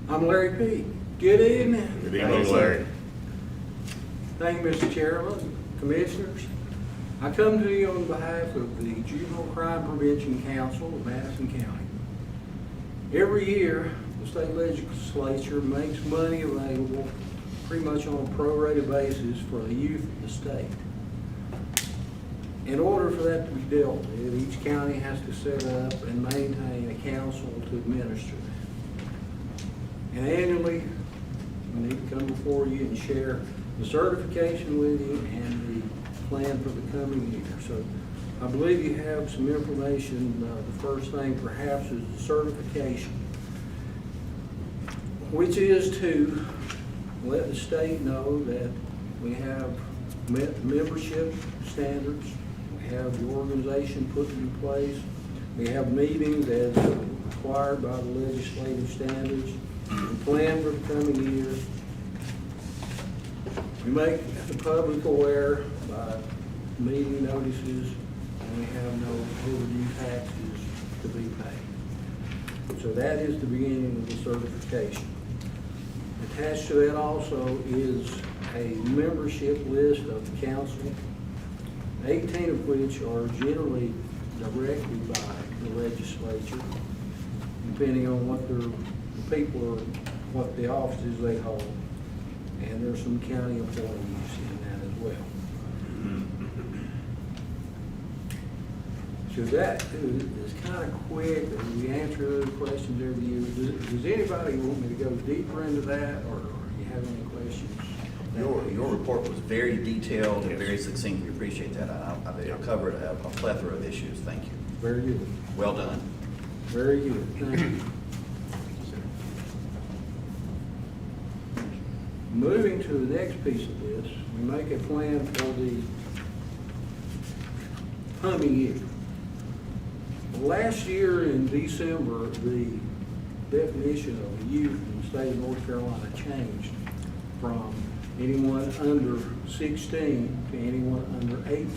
I'm Larry Peak. Good evening. Good evening, Larry. Thank you, Mr. Chairman, Commissioners. I come to you on behalf of the Juvenile Crime Prevention Council of Madison County. Every year, the state legislature makes money available pretty much on a prorated basis for the youth of the state. In order for that to be dealt with, each county has to set up and maintain a council to administer it. And annually, we need to come before you and share the certification with you and the plan for the coming year. So I believe you have some information. The first thing perhaps is the certification, which is to let the state know that we have met the membership standards, we have the organization put in place, we have meetings as required by the legislative standards, we plan for the coming year. We make the public aware by meeting notices, and we have no overdue taxes to be paid. So that is the beginning of the certification. Attached to that also is a membership list of the council, 18 of which are generally directed by the legislature, depending on what the people are, what the offices they hold. And there's some county employees in that as well. So that is kind of quick. We answer those questions every year. Does anybody want me to go deeper into that, or do you have any questions? Your report was very detailed and very succinct. We appreciate that. It covered a plethora of issues. Thank you. Very good. Well done. Very good. Thank you. Moving to the next piece of this, we make a plan for the coming year. Last year in December, the definition of youth in the state of North Carolina changed from anyone under 16 to anyone under 18.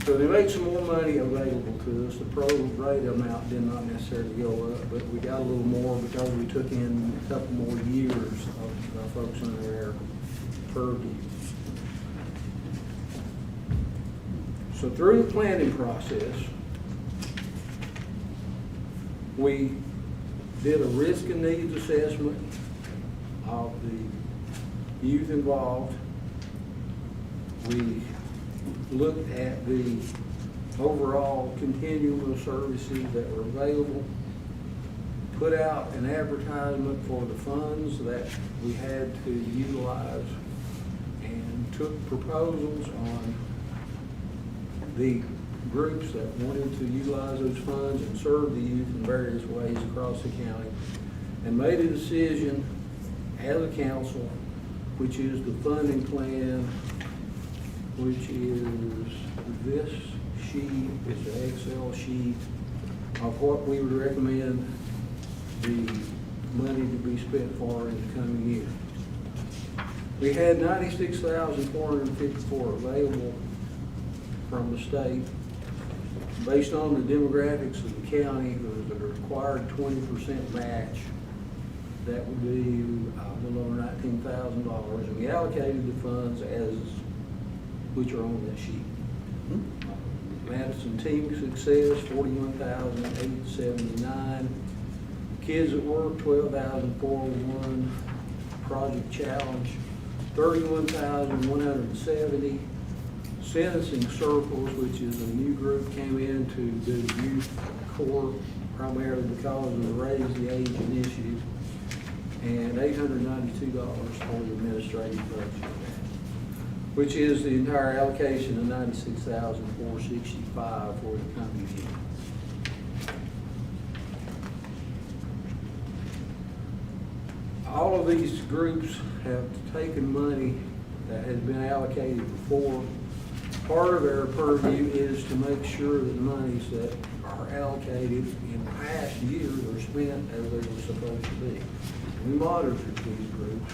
So they made some more money available to us. The pro-rate amount did not necessarily go up, but we got a little more because we took in a couple more years of folks under their purview. So through the planning process, we did a risk and needs assessment of the youth involved. We looked at the overall continuum of services that were available, put out an advertisement for the funds that we had to utilize, and took proposals on the groups that wanted to utilize those funds and serve the youth in various ways across the county, and made a decision as a council, which is the funding plan, which is this sheet, it's an Excel sheet of what we would recommend the money to be spent for in the coming year. We had $96,454 available from the state. Based on the demographics of the county, there was a required 20% match. That would be a little over $19,000, and we allocated the funds as which are on that sheet. Madison Team Success, $41,879. Kids at Work, $12,401. Project Challenge, $31,170. Sentencing Circles, which is a new group, came in to do youth court primarily because of the Raise the Age initiative, and $892 for the administrative budget, which is the entire allocation of $96,465 for the coming year. All of these groups have taken money that has been allocated before. Part of their purview is to make sure that the monies that are allocated in past years are spent as they were supposed to be. We monitored these groups,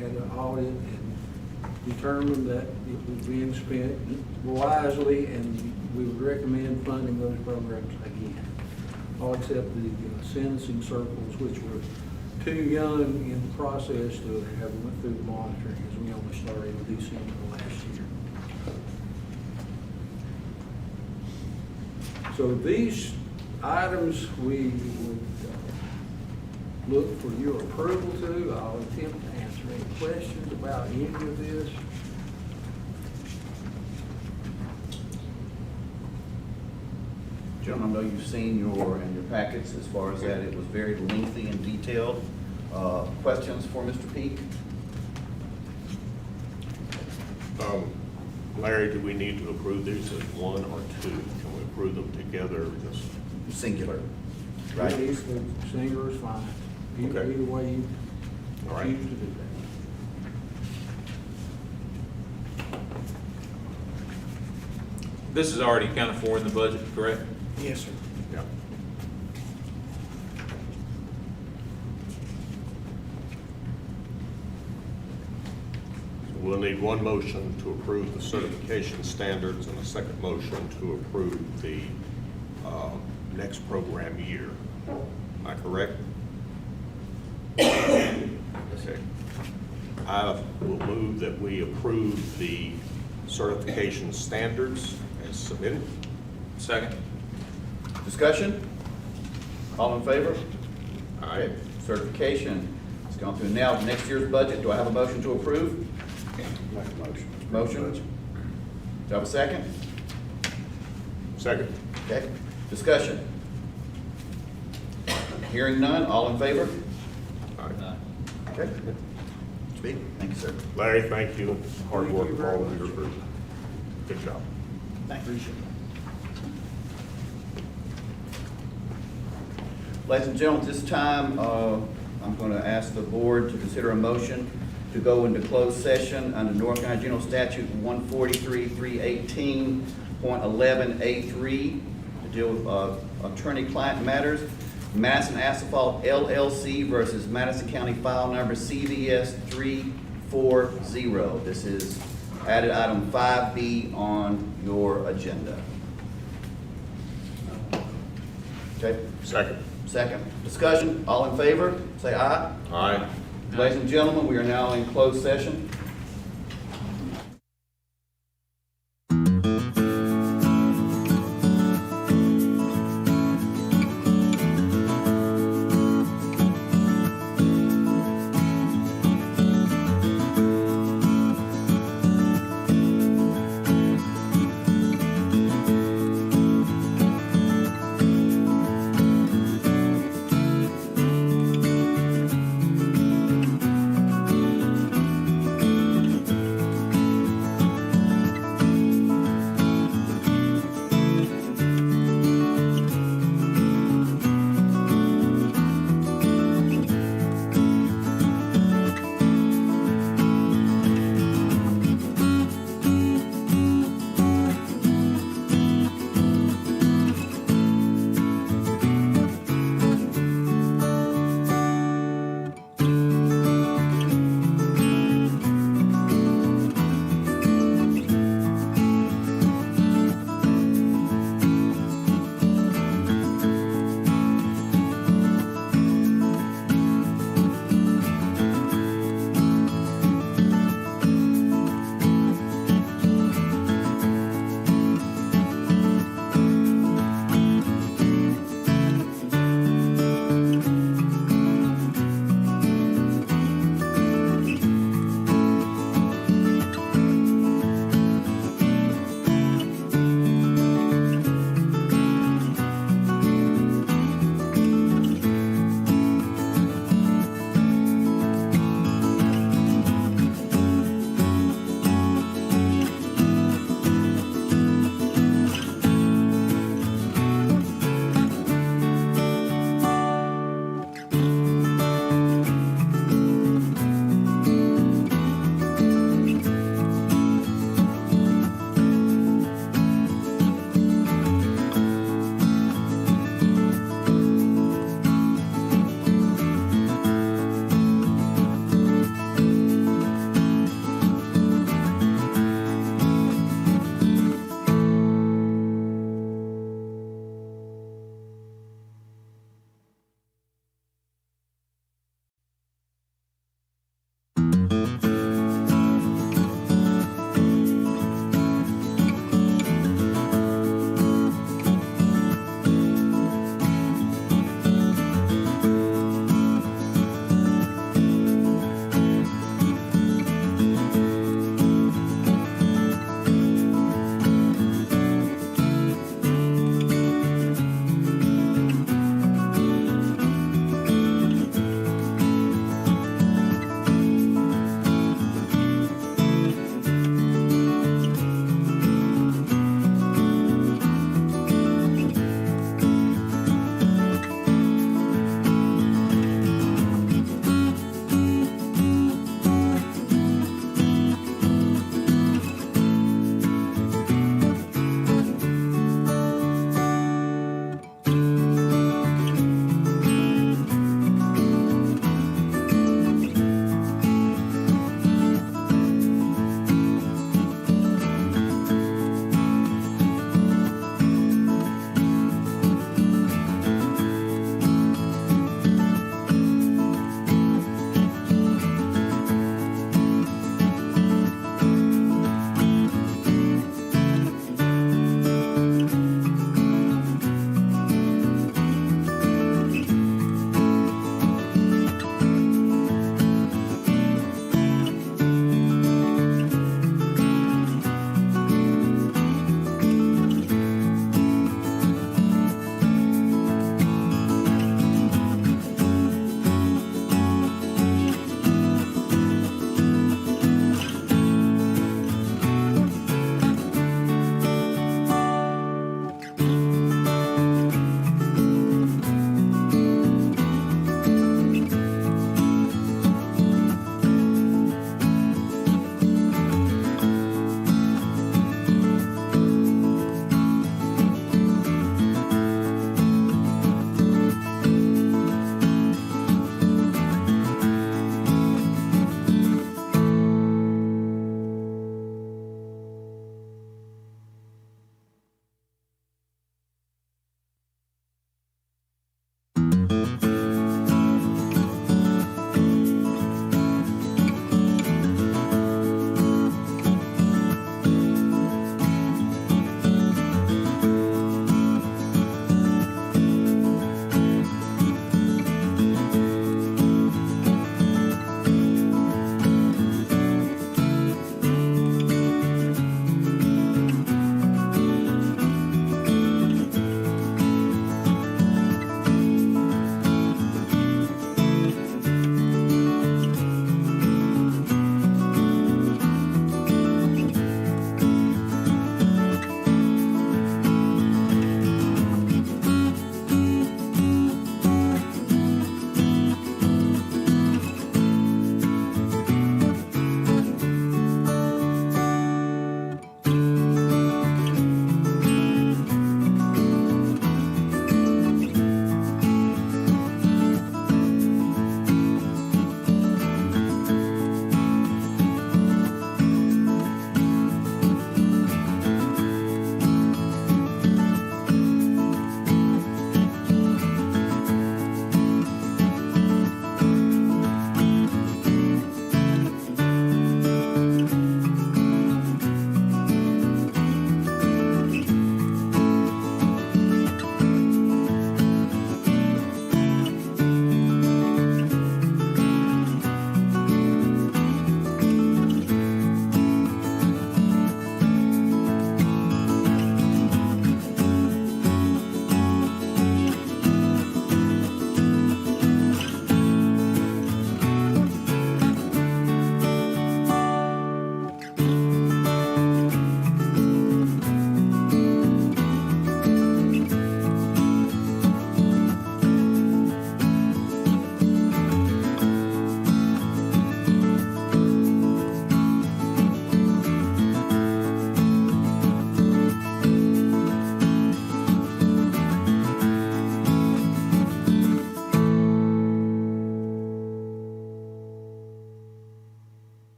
had an audit, and determined that it was being spent wisely, and we would recommend funding those programs again. All except the sentencing circles, which were too young in the process to have went through the monitoring, as we only started in December of last year. So these items we would look for your approval to. I'll attempt to answer any questions about any of this. Gentlemen, I know you've seen in your packets as far as that. It was very lengthy and detailed. Questions for Mr. Peak? Larry, do we need to approve these as one or two? Can we approve them together, just? Singular, right? East of Singer is fine. Either Okay. way you All right. choose to do that. This is already accounted for in the budget, correct? Yes, sir. Yeah. We'll need one motion to approve the certification standards and a second motion to approve the next program year. Am I correct? Okay. I will move that we approve the certification standards as submitted. Second. Discussion? All in favor? All right. Okay. Certification. It's gone through now. Next year's budget, do I have a motion to approve? Make a motion. Motion? Do I have a second? Second. Okay. Discussion? Hearing none, all in favor? All right. Okay. Speak. Thank you, sir. Larry, thank you. Hard Thank work you for very all of much. your group. Good job. Thank you. Ladies and gentlemen, at this time, I'm going to ask the board to consider a motion to go into closed session under North Carolina General Statute 143-318.11A3 to deal with attorney-client matters. Madison Asphalt LLC versus Madison County File Number CVS 340. This is added item 5B on your agenda. Okay. Second. Second. Discussion, all in favor, say aye. Aye. Ladies and gentlemen, we are now in closed session.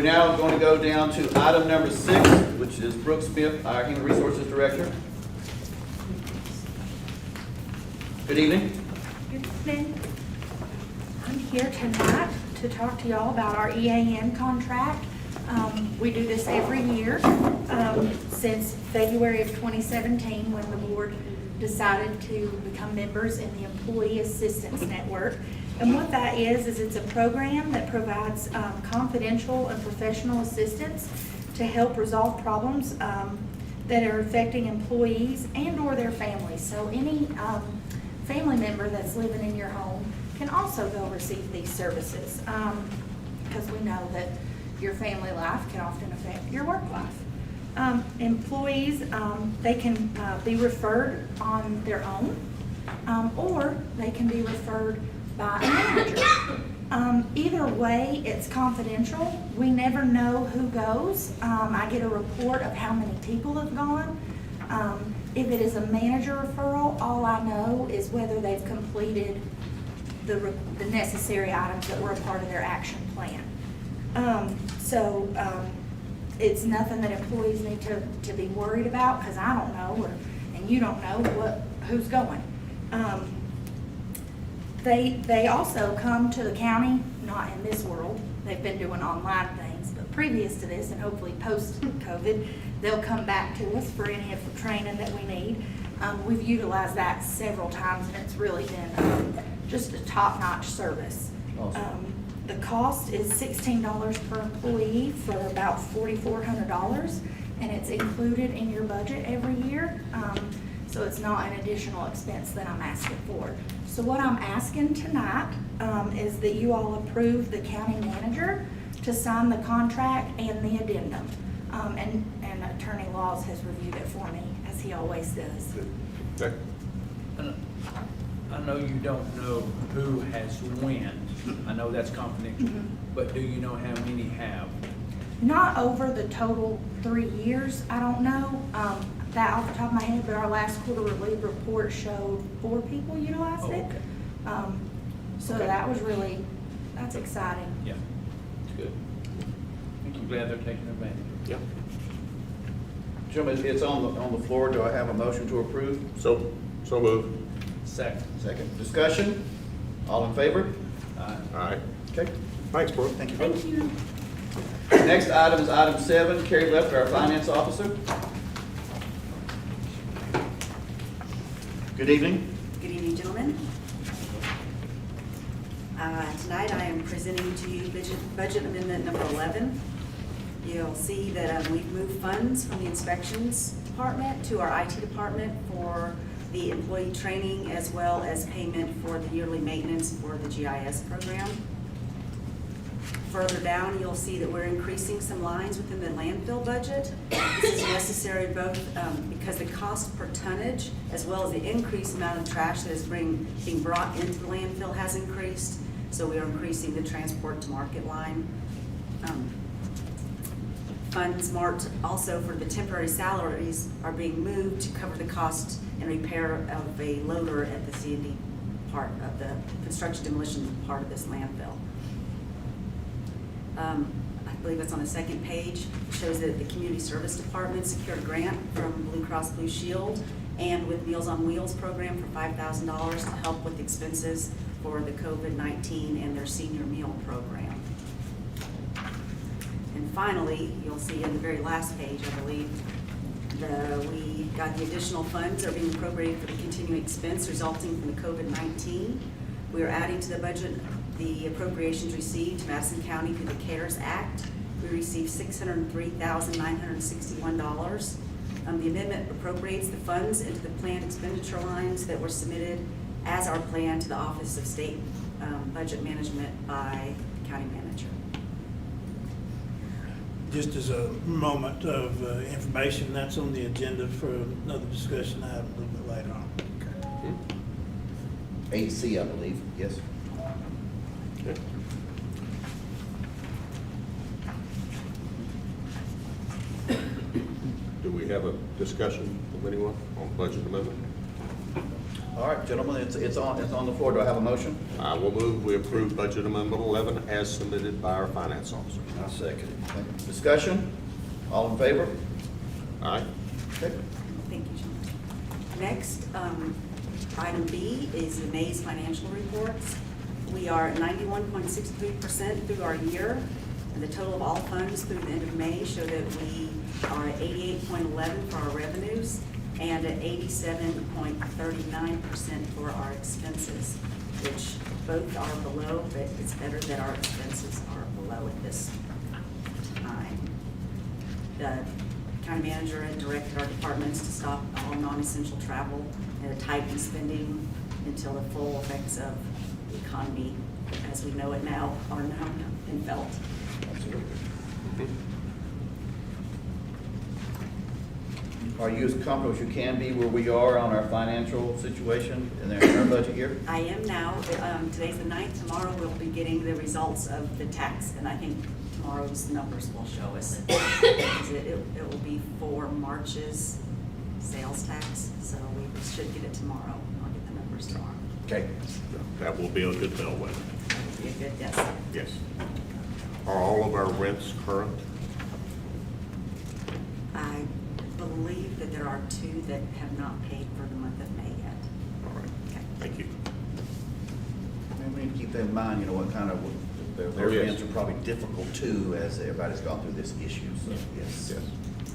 We're now going to go down to item number 6, which is Brooke Smith, our Human Resources Director. Good evening. Good evening. I'm here tonight to talk to y'all about our EAN contract. We do this every year since February of 2017 when the board decided to become members in the Employee Assistance Network. And what that is it's a program that provides confidential and professional assistance to help resolve problems that are affecting employees and or their families. So any family member that's living in your home can also go receive these services because we know that your family life can often affect your work life. Employees, they can be referred on their own or they can be referred by a manager. Either way, it's confidential. We never know who goes. I get a report of how many people have gone. If it is a manager referral, all I know is whether they've completed the necessary items that were a part of their action plan. It's nothing that employees need to be worried about because I don't know, and you don't know who's going. They also come to the county, not in this world. They've been doing online things, but previous to this and hopefully post-COVID, they'll come back to us for any of the training that we need. We've utilized that several times and it's really been just a top-notch service. Awesome. The cost is $16 per employee for about $4,400 and it's included in your budget every year. So it's not an additional expense that I'm asking for. So what I'm asking tonight is that you all approve the county manager to sign the contract and the addendum. And Attorney Laws has reviewed it for me, as he always does. Okay. I know you don't know who has when. I know that's confidential, but do you know how many have? Not over the total 3 years, I don't know that off the top of my head, but our last quarterly report showed 4 people utilized it. Okay. So Okay. that's exciting. Yeah, it's good. I'm glad they're taking advantage. Yeah. Gentlemen, it's on the floor. Do I have a motion to approve? So move. Second. Second. Discussion? All in favor? All right. Okay. Thanks, Brooke. Thank you. Thank you. Next item is item 7. Carrie Left, our Finance Officer. Good evening. Good evening, gentlemen. Tonight I am presenting to you budget amendment number 11. You'll see that we've moved funds from the inspections department to our IT department for the employee training as well as payment for the yearly maintenance for the GIS program. Further down, you'll see that we're increasing some lines within the landfill budget. This is necessary both because the cost per tonnage as well as the increased amount of trash that is being brought into the landfill has increased. So we are increasing the transport to market line. Funds marked also for the temporary salaries are being moved to cover the cost and repair of a loader at the C&D part of the construction demolition part of this landfill. I believe it's on the second page. It shows that the Community Service Department secured a grant from Blue Cross Blue Shield and with Meals on Wheels program for $5,000 to help with expenses for the COVID-19 and their senior meal program. And finally, you'll see in the very last page, I believe, we got the additional funds are being appropriated for the continuing expense resulting from the COVID-19. We are adding to the budget the appropriations received to Madison County through the CARES Act. We received $603,961. The amendment appropriates the funds into the planned expenditure lines that were submitted as our plan to the Office of State Budget Management by the County Manager. Just as a moment of information, that's on the agenda for another discussion item a little bit later on. 8C, I believe. Yes. Okay. Do we have a discussion from anyone on budget amendment? All right, gentlemen, it's on the floor. Do I have a motion? I will move, we approve budget amendment 11 as submitted by our finance officer. I'll second it. Discussion? All in favor? Aye. Okay. Thank you, John. Next, item B is the May's financial reports. We are at 91.63% through our year, and the total of all funds through the end of May show that we are at 88.11 for our revenues and at 87.39% for our expenses, which both are below, but it's better that our expenses are below at this time. The county manager had directed our departments to stop all non-essential travel and to tighten spending until the full effects of the economy, as we know it now, are known and felt. Absolutely. Are you as comfortable as you can be where we are on our financial situation in our budget year? I am now. Today's the 9th. Tomorrow we'll be getting the results of the tax, and I think tomorrow's numbers will show us. It will be for March's sales tax, so we should get it tomorrow. I'll get the numbers tomorrow. Okay. That will be a good bellwether. That would be a good guess. Yes. Are all of our rents current? I believe that there are 2 that have not paid for the month of May yet. All right. Okay. Thank you. And we need to keep that in mind, what kind of, their Oh, yes. events are probably difficult too, as everybody's gone through this issue, so, yes. Yes.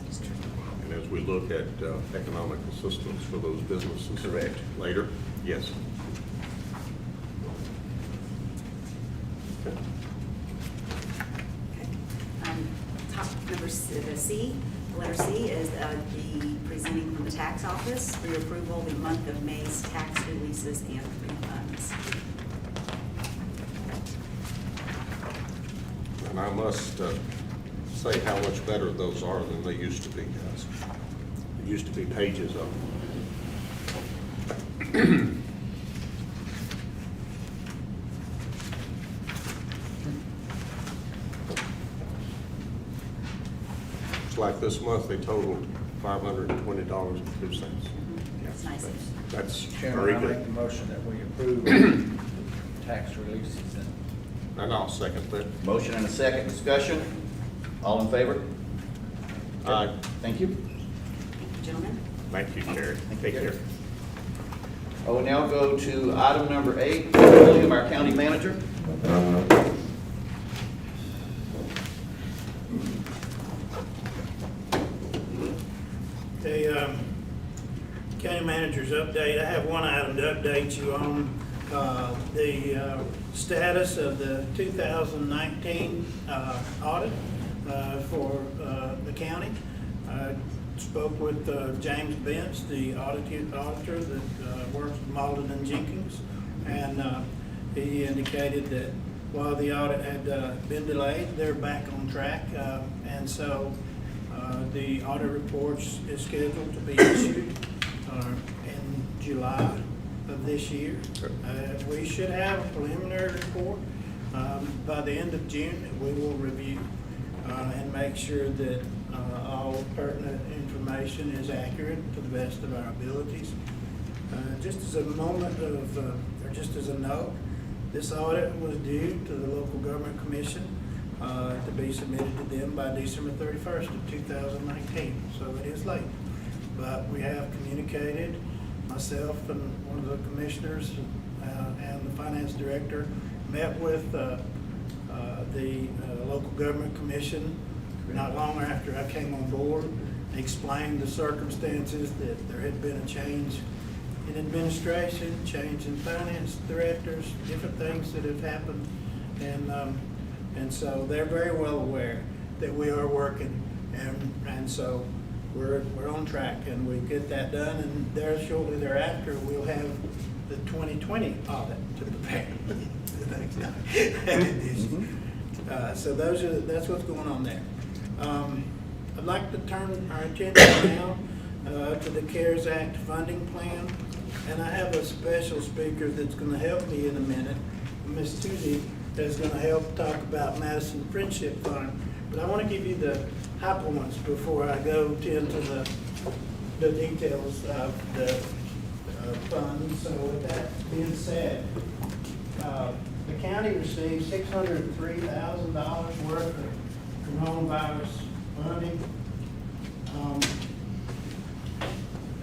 That's true. And as we look at economic assistance for those businesses. Correct. Later, yes. Okay. Okay. Top number C, the letter C is the presenting from the tax office for your approval the month of May's tax releases and refunds. And I must say how much better those are than they used to be, guys. There used to be pages of them. It's like this month, they totaled $520.02. That's nice. That's Chairman, very I make the good. motion that we approve tax releases and And I'll second that. Motion and a second. Discussion? All in favor? Aye. Thank you. Thank you, gentlemen. Thank you, Terry. Thank you, Take care. Terry. I will now go to item number 8, William, our county manager. The county manager's update, I have one item to update you on, the status of the 2019 audit for the county. I spoke with James Bentz, the auditor that works with Malden and Jenkins, and he indicated that while the audit had been delayed, they're back on track, and so the audit report is scheduled to be issued in July of this year. We should have a preliminary report by the end of June that we will review and make sure that all pertinent information is accurate to the best of our abilities. Just as a moment of, or just as a note, this audit was due to the local government commission to be submitted to them by December 31st of 2019, so it is late. But we have communicated, myself and one of the commissioners and the finance director met with the local government commission not long after I came on board, explained the circumstances that there had been a change in administration, change in finance directors, different things that have happened, and so they're very well aware that we are working, and so we're on track, and we get that done, and there shortly thereafter we'll have the 2020 audit to prepare. So that's what's going on there. I'd like to turn our attention now to the CARES Act funding plan, and I have a special speaker that's going to help me in a minute, Ms. Tuesday, that's going to help talk about Madison Friendship Fund. But I want to give you the high points before I go into the details of the funds. So with that being said, the county received $603,000 worth of coronavirus funding.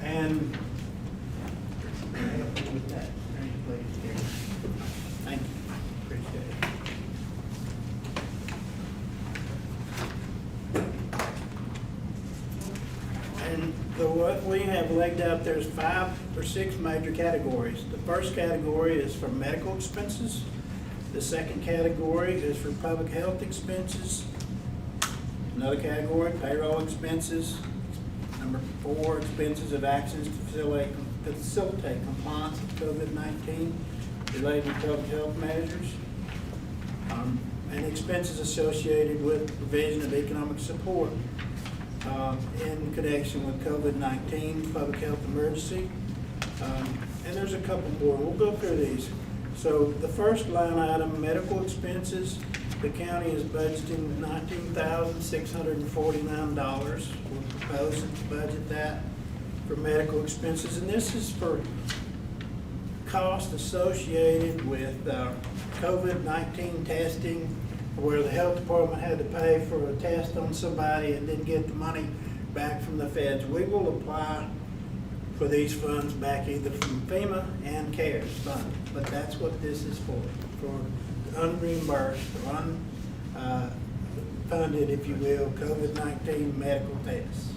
And help me with that, please. Thank you, appreciate it. And what we have laid out, there's 5 or 6 major categories. The first category is for medical expenses. The second category is for public health expenses. Another category, payroll expenses. Number 4, expenses of actions to facilitate compliance with COVID-19 related to public health measures. And expenses associated with provision of economic support in connection with COVID-19 public health emergency. And there's a couple more. We'll go through these. So the first line item, medical expenses, the county is budgeting $19,649. We're proposing to budget that for medical expenses. And this is for costs associated with COVID-19 testing, where the health department had to pay for a test on somebody and didn't get the money back from the feds. We will apply for these funds back either from FEMA and CARES fund, but that's what this is for unreimbursed or unfunded, if you will, COVID-19 medical tests.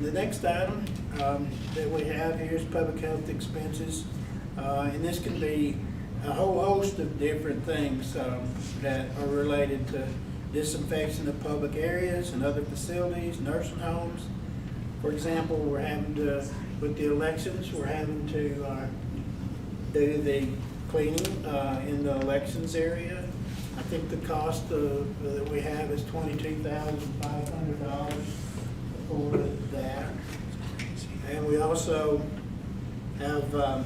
The next item that we have here is public health expenses, and this can be a whole host of different things that are related to disinfection of public areas and other facilities, nursing homes. For example, we're having to, with the elections, we're having to do the cleaning in the elections area. I think the cost that we have is $22,500 for that. And we also have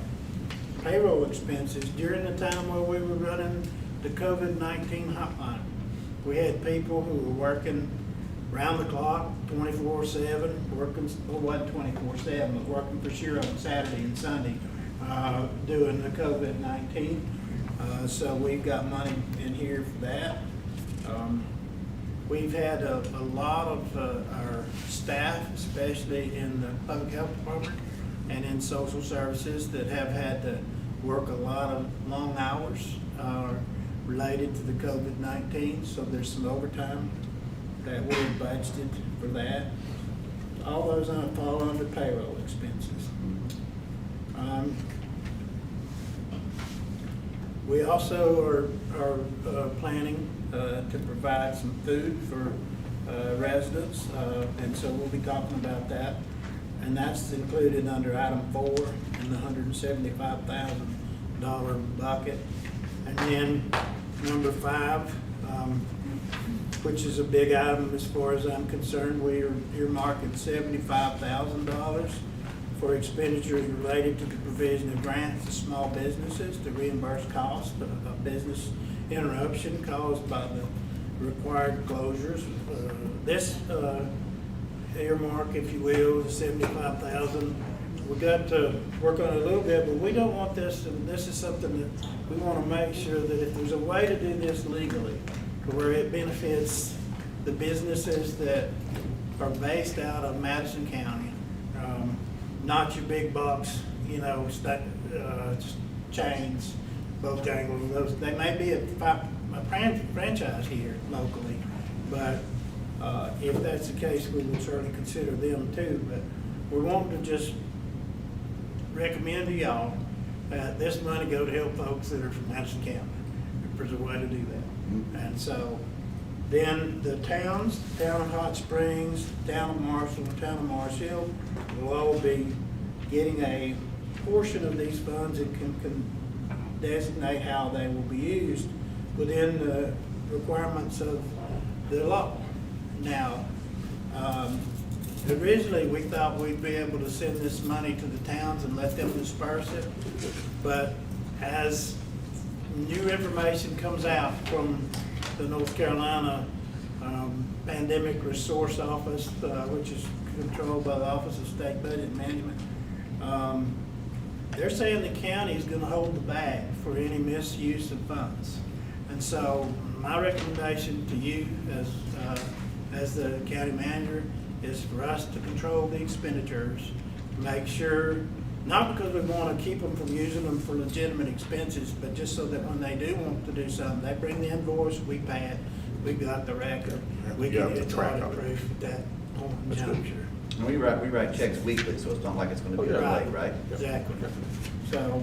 payroll expenses. During the time where we were running the COVID-19 hotline, we had people who were working round the clock, 24/7, working, well, it wasn't 24/7, but working for sure on Saturday and Sunday, doing the COVID-19. So we've got money in here for that. We've had a lot of our staff, especially in the public health department and in social services, that have had to work a lot of long hours related to the COVID-19. So there's some overtime that we're budgeted for that. All those fall under payroll expenses. We also are planning to provide some food for residents, and so we'll be talking about that. And that's included under item 4 in the $175,000 bucket. And then number 5, which is a big item as far as I'm concerned, we are earmarking $75,000 for expenditures related to the provision of grants to small businesses to reimburse costs of business interruption caused by the required closures. This earmark, if you will, is $75,000. We got to work on it a little bit, but we don't want this, and this is something that we want to make sure that if there's a way to do this legally, where it benefits the businesses that are based out of Madison County, not your big box, chains, Bojangles, those, they may be a franchise here locally, but if that's the case, we would certainly consider them too. But we want to just recommend to y'all that this money go to help folks that are from Madison County, if there's a way to do that. And so then the towns, town of Hot Springs, town of Marshall, and town of Mars Hill will all be getting a portion of these funds and can designate how they will be used within the requirements of the law. Now, originally we thought we'd be able to send this money to the towns and let them disperse it, but as new information comes out from the North Carolina pandemic Pandemic Resource Office, which is controlled by the Office of State Budget Management. They're saying the county is gonna hold the bag for any misuse of funds. And so my recommendation to you as the county manager is for us to control the expenditures, make sure, not because we want to keep them from using them for legitimate expenses, but just so that when they do want to do something, they bring the invoice, we pay it, we got the record, we You have can the get track audit of it. proof at that point in That's good. juncture. And we write checks weekly, so it's not like it's gonna be Right. delayed, right? Exactly. So,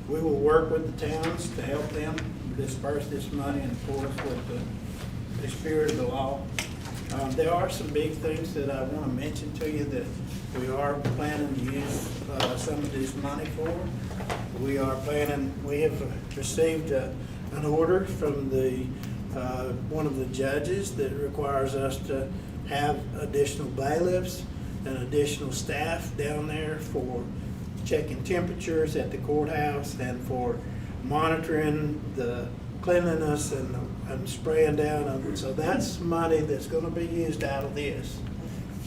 we will work with the towns to help them disperse this money in accordance with the spirit of the law. There are some big things that I want to mention to you that we are planning to use some of this money for. We have received an order from one of the judges that requires us to have additional bailiffs and additional staff down there for checking temperatures at the courthouse and for monitoring the cleanliness and spraying down of it. So that's money that's gonna be used out of this,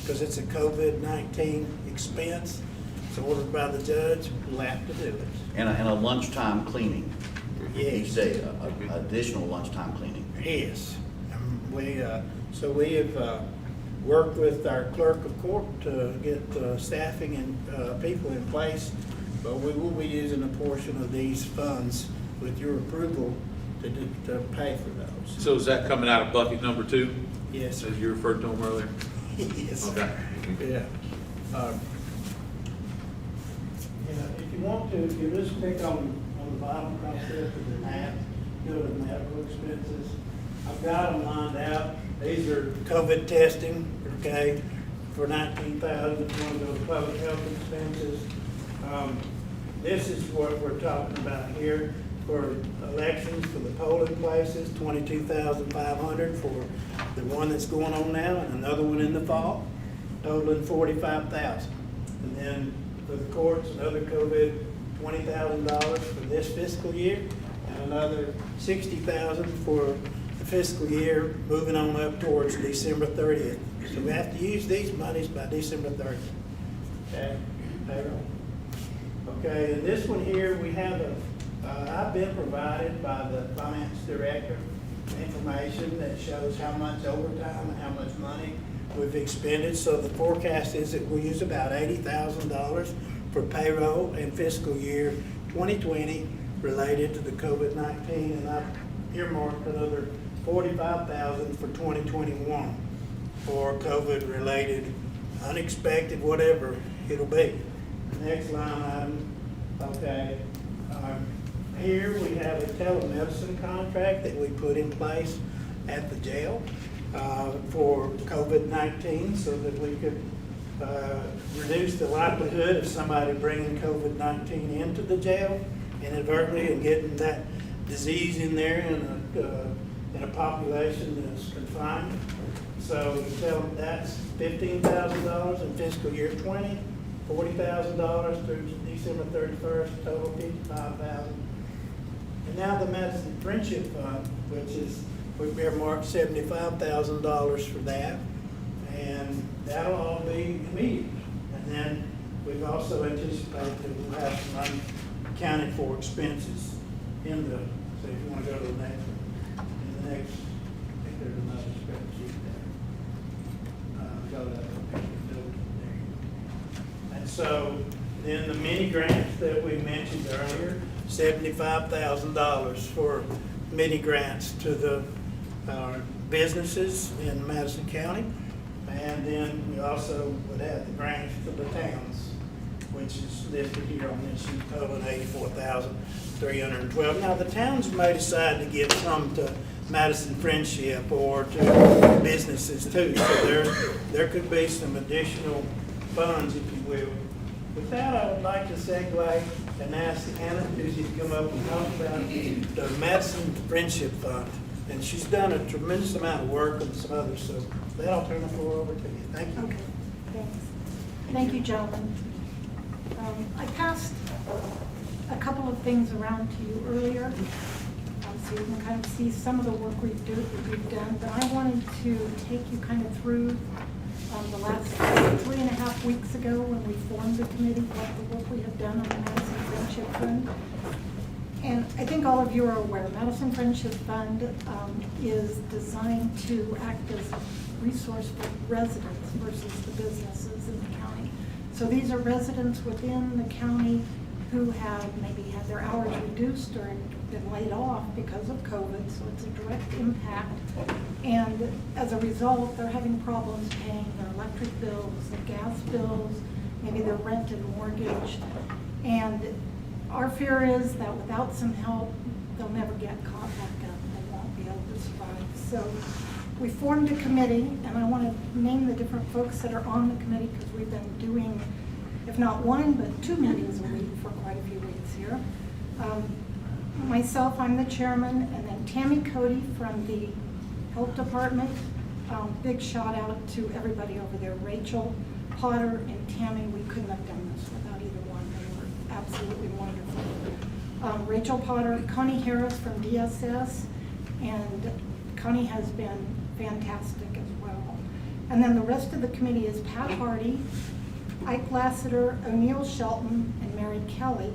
because it's a COVID-19 expense. It's ordered by the judge, we'll have to do it. And a lunchtime cleaning. Yes. Each day, additional lunchtime cleaning. Yes. So we have worked with our clerk of court to get staffing and people in place, but we will be using a portion of these funds with your approval to pay for those. So is that coming out of bucket number 2, Yes, sir. as you referred to them earlier? Yes, sir. Okay. Yeah. If you want to, if you just click on the bottom across there to the map, go to medical expenses. I've got them lined out. These are COVID testing, okay, for $19,000. If you want to go to public health expenses. This is what we're talking about here for elections, for the polling places, $22,500 for the one that's going on now and another one in the fall, totaling $45,000. And then for the courts, another COVID, $20,000 for this fiscal year, and another $60,000 for the fiscal year moving on up towards December 30th. So we have to use these monies by December 30th. Okay, payroll. Okay, and this one here, we have I've been provided by the finance director information that shows how much overtime and how much money we've expended. So the forecast is that we'll use about $80,000 for payroll in fiscal year 2020 related to the COVID-19, and I've earmarked another $45,000 for 2021 for COVID-related, unexpected, whatever it'll be. Next line item, okay. Here we have a telemedicine contract that we put in place at the jail for COVID-19 so that we could reduce the likelihood of somebody bringing COVID-19 into the jail inadvertently and getting that disease in there in a population that's confined. So that's $15,000 in fiscal year 20, $40,000 through December 31st, total $55,000. And now the Madison Friendship Fund, which is, we've earmarked $75,000 for that, and that'll all be immediate. And then we've also anticipated that we'll have some unaccounted for expenses in the, so if you want to go to the next one, in the next, I think there's another spreadsheet there. Go to that one. There. And so then the mini grants that we mentioned earlier, $75,000 for mini grants to the businesses in Madison County. And then we also would have the grants to the towns, which is listed here on this sheet, totaling $84,312. Now, the towns may decide to give some to Madison Friendship or to businesses too. So there could be some additional funds, if you will. With that, I would like to segue and ask Anna to come up and talk about the Madison Friendship Fund. And she's done a tremendous amount of work with some others, so with that, I'll turn the floor over to you. Thank you. Okay, thanks. Thank you, gentlemen. I passed a couple of things around to you earlier. so you can kind of see some of the work we've done. But I wanted to take you kind of through the last 3.5 weeks ago when we formed the committee, what the work we have done on the Madison Friendship Fund. And I think all of you are aware, Madison Friendship Fund is designed to act as a resource for residents versus the businesses in the county. So these are residents within the county who have maybe had their hours reduced or been laid off because of COVID, so it's a direct impact. And as a result, they're having problems paying their electric bills, their gas bills, maybe their rent and mortgage. And our fear is that without some help, they'll never get caught back up. They won't be able to survive. So we formed a committee, and I want to name the different folks that are on the committee because we've been doing, if not one, but 2 meetings a week for quite a few weeks here. Myself, I'm the chairman, and then Tammy Cody from the Health Department. Big shout out to everybody over there. Rachel Potter and Tammy, we couldn't have done this without either one. They were absolutely wonderful. Rachel Potter, Connie Harris from DSS, and Connie has been fantastic as well. And then the rest of the committee is Pat Hardy, Ike Lassiter, O'Neill Shelton, and Mary Kelly.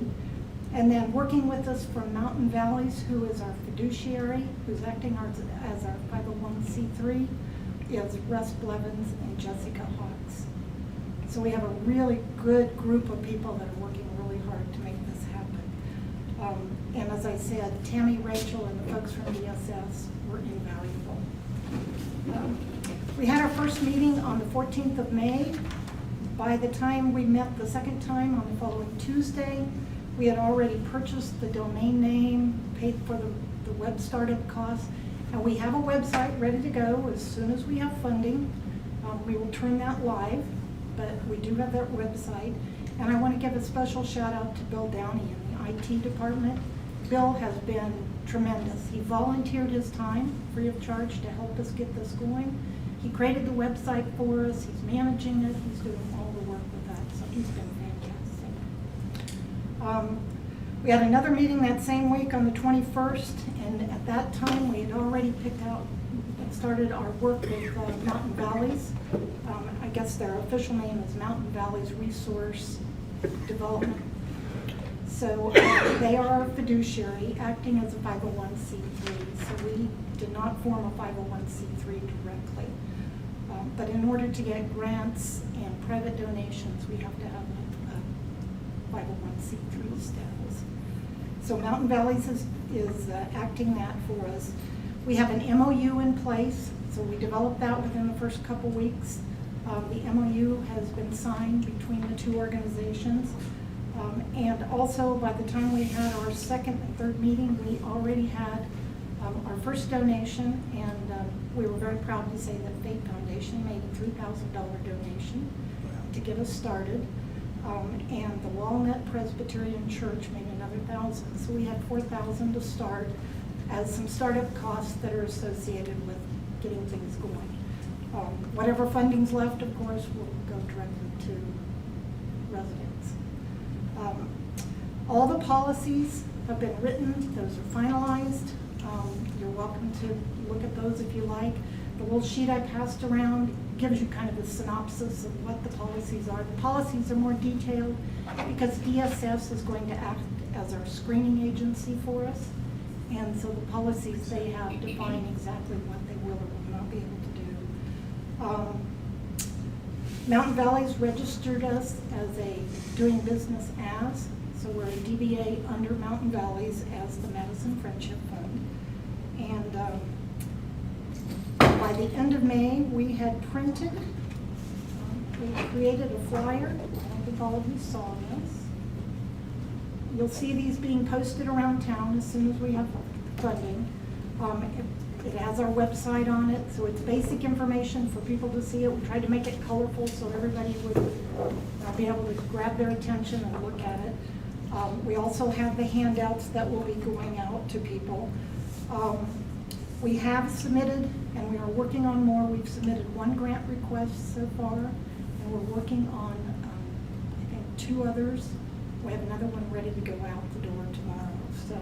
And then working with us from Mountain Valleys, who is our fiduciary, who's acting as our 501c3, is Russ Blevins and Jessica Hawks. So we have a really good group of people that are working really hard to make this happen. And as I said, Tammy, Rachel, and the folks from DSS were invaluable. We had our first meeting on the 14th of May. By the time we met the second time on the following Tuesday, we had already purchased the domain name, paid for the web startup costs, and we have a website ready to go as soon as we have funding. We will turn that live, but we do have that website. And I want to give a special shout out to Bill Downey in the IT department. Bill has been tremendous. He volunteered his time free of charge to help us get this going. He created the website for us, he's managing it, he's doing all the work with that, so he's been fantastic. We had another meeting that same week on the 21st, and at that time we had already picked out and started our work with Mountain Valleys. I guess their official name is Mountain Valleys Resource Development. So they are a fiduciary acting as a 501c3, so we did not form a 501c3 directly. But in order to get grants and private donations, we have to have a 501c3 status. So Mountain Valleys is acting that for us. We have an MOU in place, so we developed that within the first couple weeks. The MOU has been signed between the two organizations. And also, by the time we had our second and third meeting, we already had our first donation, and we were very proud to say that Fate Foundation made a $3,000 donation to get us started. And the Walnut Presbyterian Church made another $1,000. So we had $4,000 to start as some startup costs that are associated with getting things going. Whatever funding's left, of course, will go directly to residents. All the policies have been written, those are finalized. You're welcome to look at those if you like. The little sheet I passed around gives you kind of a synopsis of what the policies are. The policies are more detailed because DSS is going to act as our screening agency for us. And so the policies they have define exactly what they will or will not be able to do. Mountain Valleys registered us as a doing business as, so we're a DBA under Mountain Valleys as the Madison Friendship Fund. And by the end of May, we had printed, we created a flyer. I don't think all of you saw this. You'll see these being posted around town as soon as we have funding. It has our website on it, so it's basic information for people to see it. We tried to make it colorful so everybody would be able to grab their attention and look at it. We also have the handouts that will be going out to people. We have submitted, and we are working on more. We've submitted 1 grant request so far, and we're working on, I think, 2 others. We have another one ready to go out the door tomorrow. So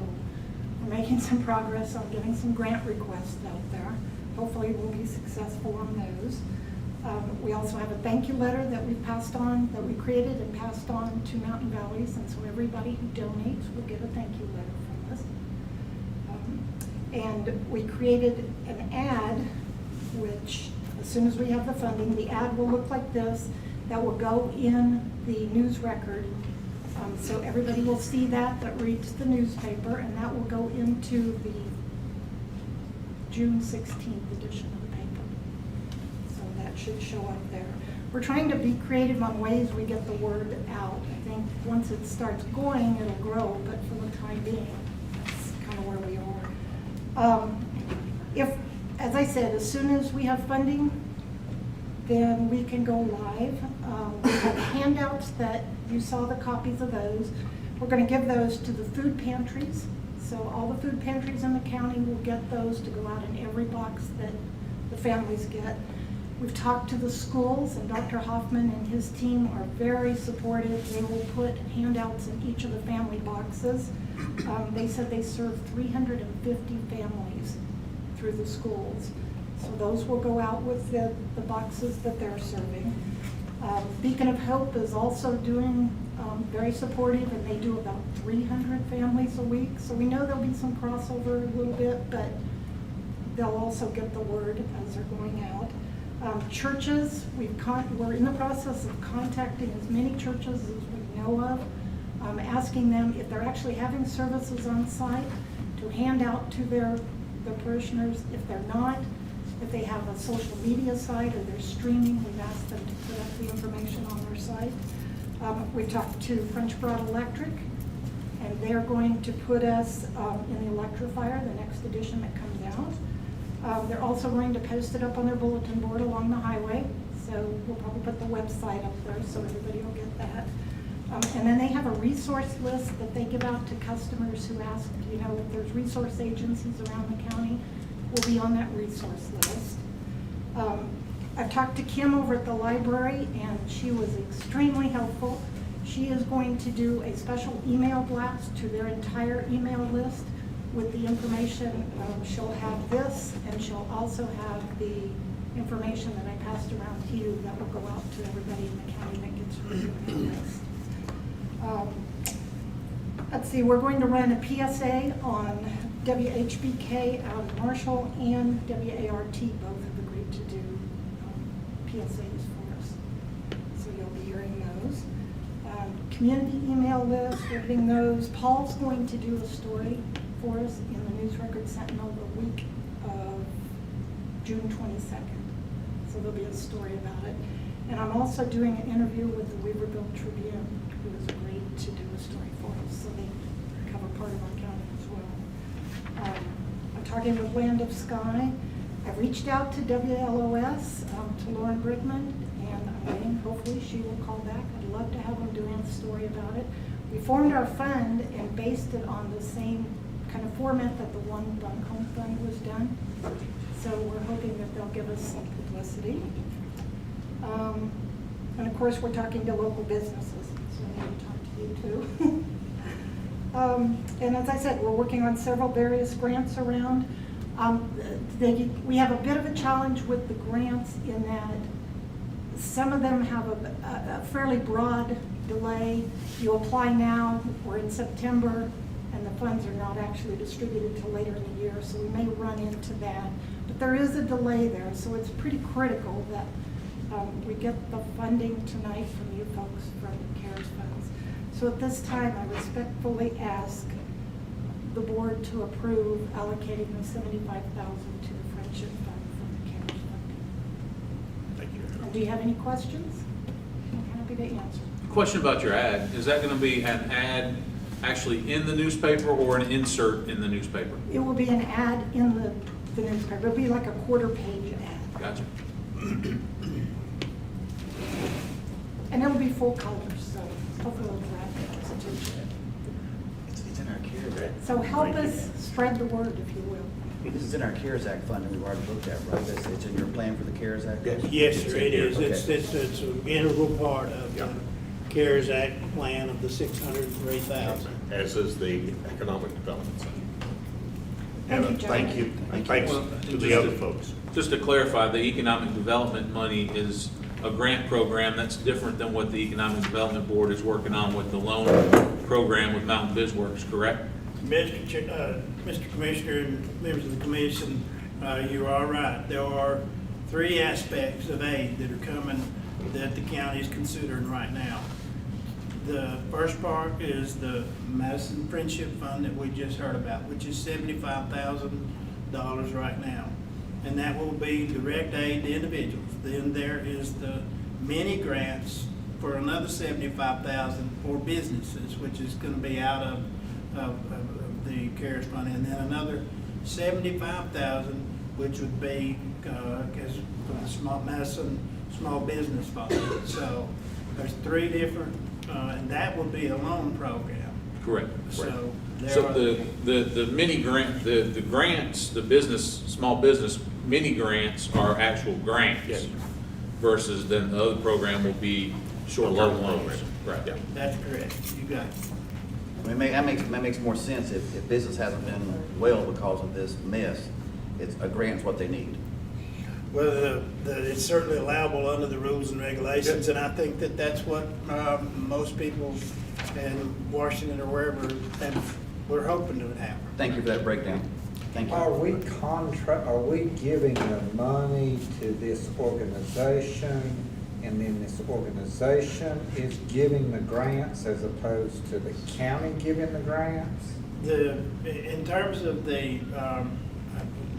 We're making some progress on getting some grant requests out there. Hopefully we'll be successful on those. We also have a thank you letter that we passed on, that we created and passed on to Mountain Valleys, and so everybody who donates will get a thank you letter from us. And we created an ad, which as soon as we have the funding, the ad will look like this, that will go in the news record. So everybody will see that reads the newspaper, and that will go into the June 16th edition of the paper. So that should show up there. We're trying to be creative on ways we get the word out. I think once it starts going, it'll grow, but for the time being, that's kind of where we are. As I said, as soon as we have funding, then we can go live. We have handouts that you saw the copies of those. We're going to give those to the food pantries. So all the food pantries in the county will get those to go out in every box that the families get. We've talked to the schools, and Dr. Hoffman and his team are very supportive. They will put handouts in each of the family boxes. They said they serve 350 families through the schools. So those will go out with the boxes that they're serving. Beacon of Hope is also doing very supportive, and they do about 300 families a week. So we know there'll be some crossover a little bit, but they'll also get the word as they're going out. Churches, we're in the process of contacting as many churches as we know of, asking them if they're actually having services on site to hand out to their parishioners. If they're not, if they have a social media site or they're streaming, we've asked them to put up the information on their site. We talked to French Broad Electric, and they're going to put us in the electrifier, the next edition that comes out. They're also going to post it up on their bulletin board along the highway, so we'll probably put the website up there so everybody will get that. And then they have a resource list that they give out to customers who ask, if there's resource agencies around the county, we'll be on that resource list. I've talked to Kim over at the library, and she was extremely helpful. She is going to do a special email blast to their entire email list with the information. She'll have this, and she'll also have the information that I passed around to you that will go out to everybody in the county that gets her email list. Let's see, we're going to run a PSA on WHBK out of Marshall, and WART both have agreed to do PSAs for us. So you'll be hearing those. Community email list, we're getting those. Paul's going to do a story for us in the News Record Sentinel the week of June 22nd. So there'll be a story about it. And I'm also doing an interview with the Weaverville Tribune, who has agreed to do a story for us, so they cover part of our county as well. I'm talking with Land of Sky. I've reached out to WLOS, to Lauren Brickman, and I'm waiting. Hopefully she will call back. I'd love to have them doing a story about it. We formed our fund and based it on the same kind of format that the One Home Fund was done. So we're hoping that they'll give us some publicity. And of course, we're talking to local businesses, so I need to talk to you too. And as I said, we're working on several various grants around. We have a bit of a challenge with the grants in that some of them have a fairly broad delay. You apply now, we're in September, and the funds are not actually distributed until later in the year, so we may run into that. But there is a delay there, so it's pretty critical that we get the funding tonight from you folks from the CARES funds. So at this time, I respectfully ask the board to approve allocating the $75,000 to the Friendship Fund from the CARES fund. Thank you. And do you have any questions? I'm happy to answer. Question about your ad. Is that going to be an ad actually in the newspaper or an insert in the newspaper? It will be an ad in the newspaper. It'll be like a quarter-page ad. Gotcha. And it'll be full color, so hopefully it'll grab people's attention. It's in our CARES Act. So help us spread the word, if you will. This is in our CARES Act fund, and we've already looked at, right? It's in your plan for the CARES Act? Yes, sir, it is. Okay. It's an integral part of the CARES Act plan of the $603,000. As is the Economic Development Center. Thank you, Joe. Thank you, and thanks to the other folks. Just to clarify, the economic development money is a grant program that's different than what the Economic Development Board is working on with the loan program with Mountain BizWorks, correct? Mr. Commissioner and members of the commission, you are right. There are 3 aspects of aid that are coming that the county is considering right now. The first part is the Madison Friendship Fund that we just heard about, which is $75,000 right now. And that will be direct aid to individuals. Then there is the mini grants for another $75,000 for businesses, which is going to be out of the CARES fund, and then another $75,000, which would be for the Madison Small Business Fund. So there's 3 different, and that would be a loan program. Correct. So there So are, the mini grant, the grants, the small business mini grants are actual grants. Yes. Versus then the other program will be short-term loans. Right. Yeah. that's correct. You got it. I mean, that makes more sense if business hasn't done well because of this mess. It's a grant's what they need. Well, it's certainly allowable under the rules and regulations, and I think that that's what most people in Washington or wherever, we're hoping to happen. Thank you for that breakdown. Thank you. Are we giving the money to this organization, and then this organization is giving the grants as opposed to the county giving the grants? In terms of the,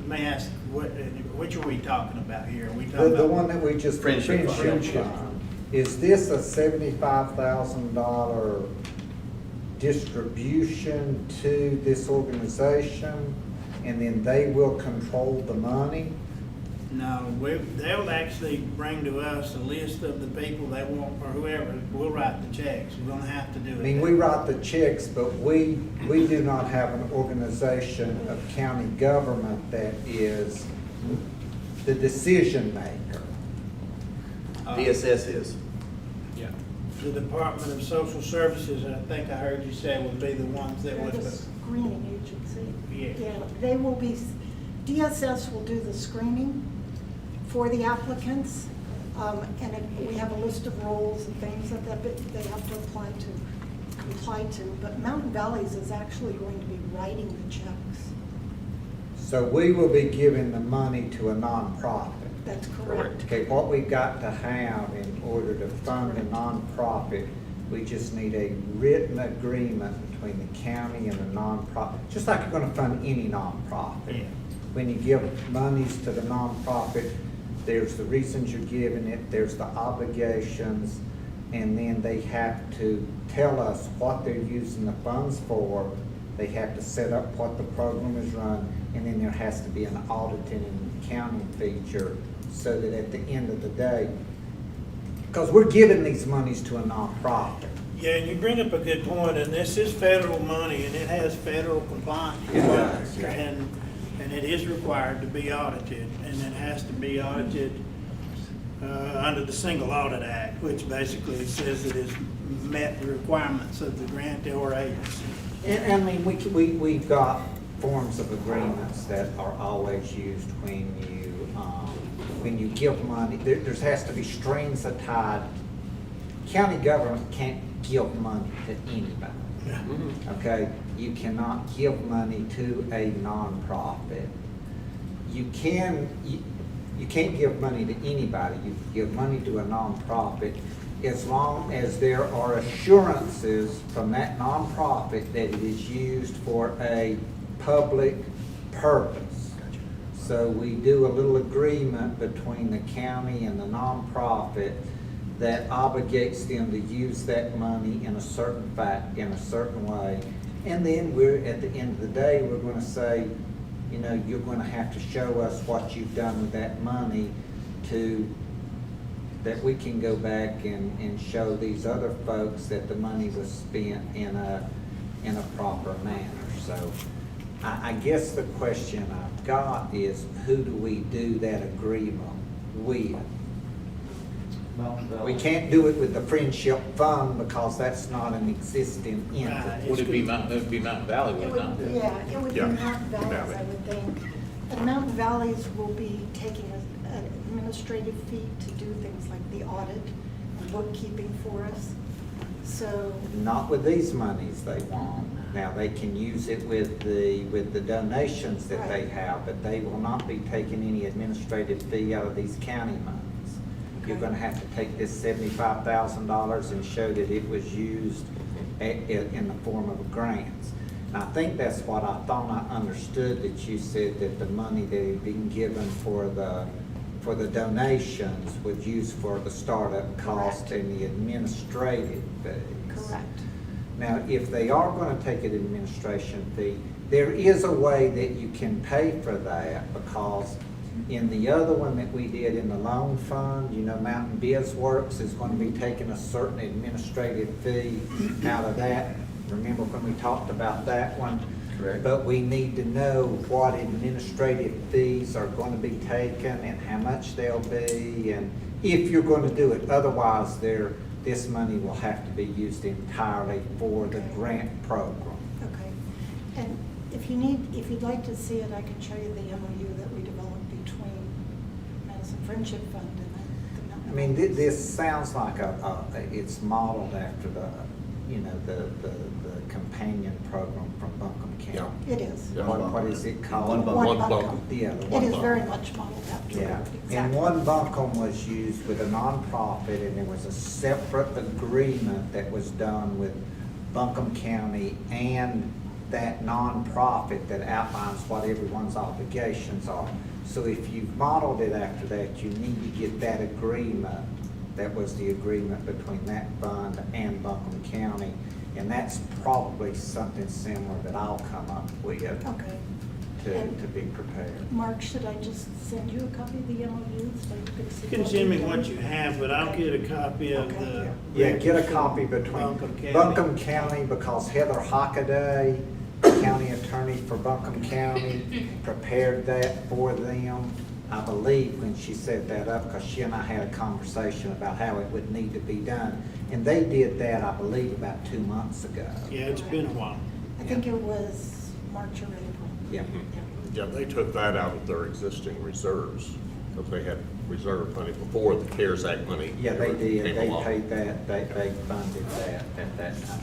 may I ask, which are we talking about here? Are we talking The about one that we just, Friendship fund. friendship fund. Is this a $75,000 distribution to this organization, and then they will control the money? No, they'll actually bring to us a list of the people they want, or whoever, we'll write the checks. We're gonna have to do it. I mean, we write the checks, but we do not have an organization of county government that is the decision maker. DSS is. Yeah. The Department of Social Services, I think I heard you say, would be the ones that They're would. the screening agency. Yes. Yeah, they will be, DSS will do the screening for the applicants. We have a list of rules and things that they have to comply to. But Mountain Valleys is actually going to be writing the checks. So we will be giving the money to a nonprofit. That's correct. Okay, what we've got to have in order to fund a nonprofit, we just need a written agreement between the county and the nonprofit, just like you're gonna fund any nonprofit. Yeah. When you give monies to the nonprofit, there's the reasons you're giving it, there's the obligations, and then they have to tell us what they're using the funds for. They have to set up what the program is run, and then there has to be an auditing and accounting feature so that at the end of the day, because we're giving these monies to a nonprofit. Yeah, and you bring up a good point, and this is federal money, and it has federal compliance. It does. And it is required to be audited, and it has to be audited under the Single Audit Act, which basically says it has met the requirements of the grant or agency. And I mean, we've got forms of agreements that are always used when you give money. There has to be strings attached. County government can't give money to anybody. Okay, you cannot give money to a nonprofit. You can't give money to anybody. You can give money to a nonprofit as long as there are assurances from that nonprofit that it is used for a public purpose. So we do a little agreement between the county and the nonprofit that obligates them to use that money in a certain way. And then at the end of the day, we're gonna say, you're gonna have to show us what you've done with that money that we can go back and show these other folks that the money was spent in a proper manner. So I guess the question I've got is, who do we do that agreement with? We can't do it with the Friendship Fund because that's not an existing entity. Would it be Mountain Valley, would It it not? would, yeah, it would be Yeah. Mountain Valleys, Valley. I would think. And Mountain Valleys will be taking an administrative fee to do things like the audit and bookkeeping for us. So, Not with these monies they won't. Now, they can use it with the donations that they Right. have, but they will not be taking any administrative fee out of these county monies. You're Okay. gonna have to take this $75,000 and show that it was used in the form of grants. And I think that's what I thought I understood, that you said that the money that had been given for the donations was used for the startup cost Correct. and the administrative fees. correct. Now, if they are gonna take an administration fee, there is a way that you can pay for that, because in the other one that we did in the loan fund, you know, Mountain Biz Works is gonna be taking a certain administrative fee out of that. Remember when we talked about that one? Correct. But we need to know what administrative fees are gonna be taken and how much they'll be, and if you're gonna do it. Otherwise, this money will have to be used entirely for the grant program. Okay. And if you'd like to see it, I can show you the MOU that we developed between Madison Friendship Fund and the Mountain. I mean, Valleys. this sounds like it's modeled after the companion program from Buncombe County. It is. Yeah. What is it called? One Buncombe. One Buncombe. Yeah, the It One is Buncombe. very much modeled after. Yeah, it, and exactly. One Buncombe was used with a nonprofit, and there was a separate agreement that was done with Buncombe County and that nonprofit that outlines what everyone's obligations are. So if you've modeled it after that, you need to get that agreement. That was the agreement between that fund and Buncombe County, and that's probably something similar that I'll come up with Okay. to be prepared. Mark, should I just send you a copy of the MOU so you can see? You can what send me we've done? what you have, but I'll get a copy of the. Yeah, get a copy between Buncombe County, because Heather Hockaday, county attorney for Buncombe County, prepared that for them, I believe, when she set that up, because she and I had a conversation about how it would need to be done. And they did that, I believe, about 2 months ago. Yeah, it's been a while. I think it was March or April. Yeah. Yeah, they took that out of their existing reserves, because they had reserve money before the CARES Act money. Yeah, they did, came they along. paid that, they funded that at that time.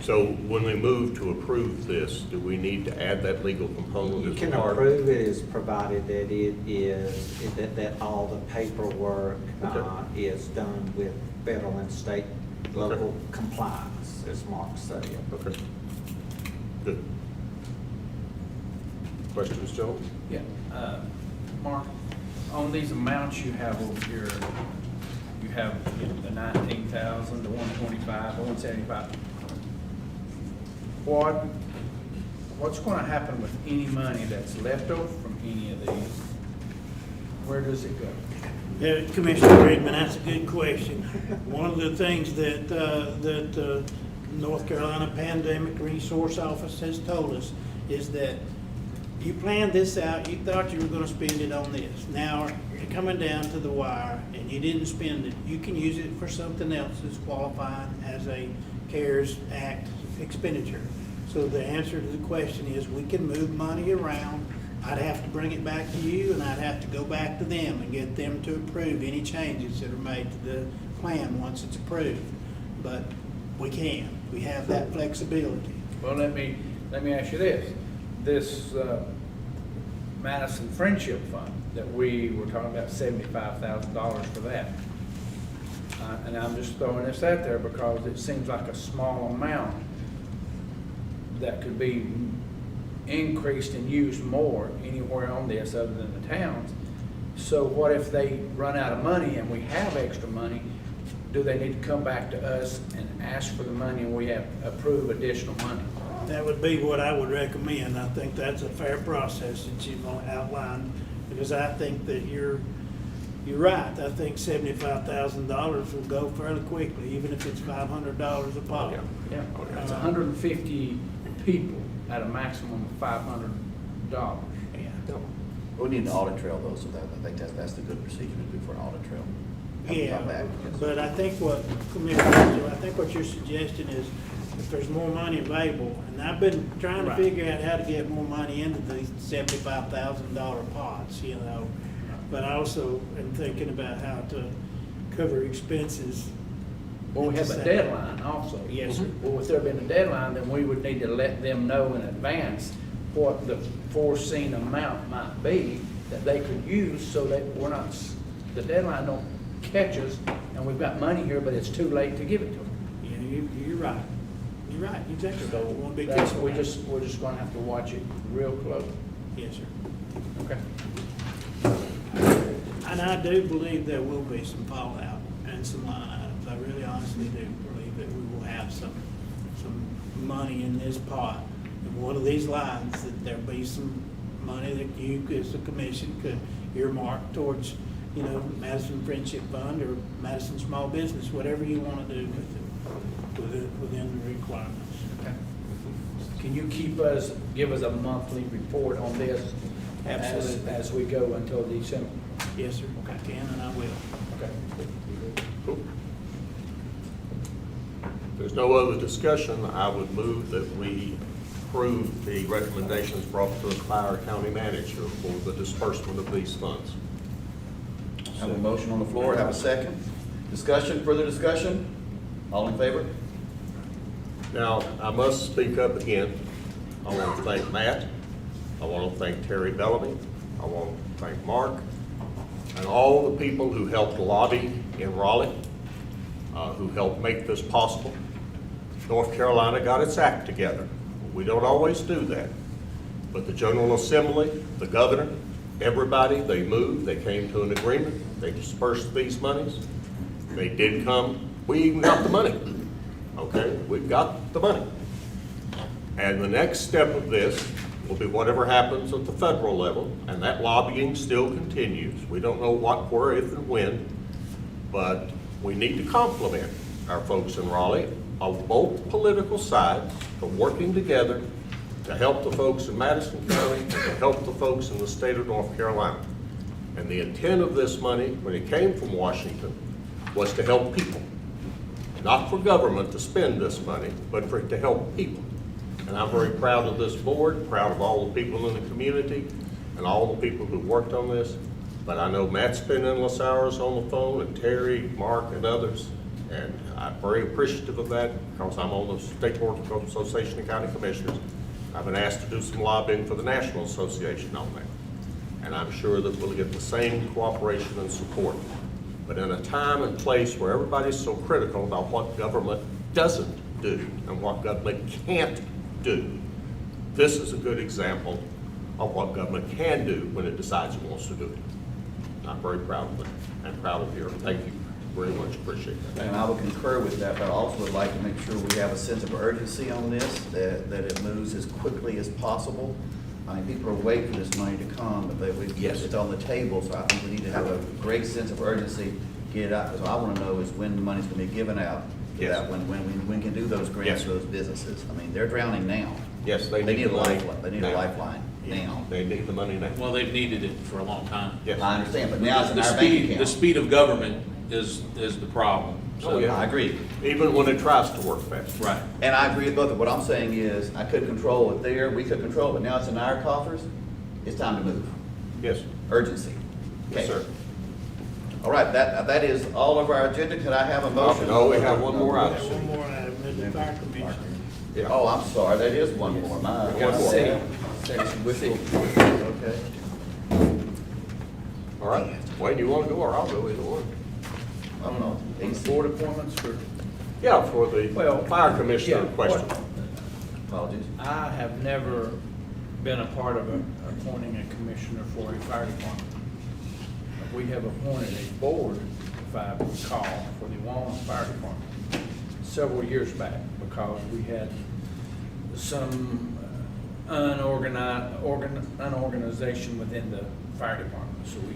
So when we move to approve this, do we need to add that legal component You as can part? approve it as provided that it is, that all the paperwork is done with federal and state local compliance, as Mark said. Okay. Good. Questions, Joe? Yeah, Mark, on these amounts you have over here, you have the 19,000, the 125, the 175. What's gonna happen with any money that's left over from any of these? Where does it go? Yeah, Commissioner Redmond, that's a good question. One of the things that North Carolina Pandemic Resource Office has told us is that you planned this out, you thought you were gonna spend it on this. Now, you're coming down to the wire and you didn't spend it. You can use it for something else that's qualified as a CARES Act expenditure. So the answer to the question is, we can move money around. I'd have to bring it back to you, and I'd have to go back to them and get them to approve any changes that are made to the plan once it's approved. But we can, we have that flexibility. Well, let me ask you this. This Madison Friendship Fund that we were talking about, $75,000 for that. And I'm just throwing this out there because it seems like a small amount that could be increased and used more anywhere on this other than the towns. So what if they run out of money and we have extra money? Do they need to come back to us and ask for the money and we have approve additional money? That would be what I would recommend. I think that's a fair process that you've outlined, because I think that you're right. I think $75,000 will go fairly quickly, even if it's $500 a pop. Yeah, that's 150 people at a maximum of $500. Yeah. We need an audit trail though, so that, I think that's the good procedure to do for an audit trail. have them come back. But I think what, Commissioner Mitchell, I think what you're suggesting is if there's more money available, and I've been trying to Right. figure out how to get more money into these $75,000 pots, you know. But I also am thinking about how to cover expenses. Well, we have a deadline also. Yes, sir. Well, if there been a deadline, then we would need to let them know in advance what the foreseen amount might be that they could use so that we're not, the deadline don't catch us and we've got money here, but it's too late to give it to them. Yeah, you're right. You're right, exactly. So We wanna be that's, careful. we're just gonna have to watch it real close. Yes, sir. Okay. And I do believe there will be some fallout and some line items. I really honestly do believe that we will have some money in this pot. In one of these lines, that there'll be some money that you, as a commission, could earmark towards, you know, Madison Friendship Fund or Madison Small Business, whatever you want to do with it, within the requirements. Okay. Can you give us a monthly report on this? Absolutely. As we go until December? Yes, sir, I can and I will. Okay. Cool. If there's no other discussion, I would move that we approve the recommendations brought to the fire county manager for the disbursement of these funds. Have a motion on the floor, have a second. Discussion, further discussion? All in favor? Now, I must speak up again. I want to thank Matt. I want to thank Terry Bellamy. I want to thank Mark and all the people who helped lobby in Raleigh, who helped make this possible. North Carolina got its act together. We don't always do that. But the General Assembly, the governor, everybody, they moved, they came to an agreement, they dispersed these monies. They did come, we even got the money. Okay, we've got the money. And the next step of this will be whatever happens at the federal level, and that lobbying still continues. We don't know what, where, if, and when, but we need to compliment our folks in Raleigh of both political sides for working together to help the folks in Madison County and to help the folks in the state of North Carolina. And the intent of this money, when it came from Washington, was to help people. Not for government to spend this money, but for it to help people. And I'm very proud of this board, proud of all the people in the community and all the people who worked on this. But I know Matt's been endless hours on the phone, and Terry, Mark, and others. And I'm very appreciative of that because I'm on the State Board of Association of County Commissioners. I've been asked to do some lobbying for the National Association on that. And I'm sure that we'll get the same cooperation and support. But in a time and place where everybody's so critical about what government doesn't do and what government can't do, this is a good example of what government can do when it decides it wants to do it. I'm very proud of it and proud of you. Thank you very much. Appreciate that. And I will concur with that, but I also would like to make sure we have a sense of urgency on this, that it moves as quickly as possible. I mean, people are waiting for this money to come, but it's on the table, so I think we need to have a great sense of urgency, get it out, because what I want to know is when the money's going to be given out. Yes. That when we can do those grants Yes. for those businesses. I mean, they're drowning now. Yes, they They need need a the money lifeline, they need a now. lifeline now. They need the money now. Well, they've needed it for a long time. Yes. I understand, but now it's in The our bank speed- account. The speed of government is the problem. Oh, yeah. I agree. Even when it tries to work fast. Right. And I agree with both of what I'm saying is, I could control it there, we could control it, but now it's in our coffers, it's time to move. Yes. Urgency. Yes, Okay. sir. All right, that is all of our agenda. Could I have a motion? No, we have one more item. One more item, the fire commissioner. Yeah. Oh, I'm sorry, that is one more, my. One more. C. Section C. Okay. All right. Wayne, you want to go or I'll go, either one. I don't know. Board appointments for, Yeah, for the Well, fire commissioner yeah, question. Apologies. I have never been a part of appointing a commissioner for a fire department. We have appointed a board, if I recall, for the Walnut Fire Department several years back because we had some unorganization within the fire department. So we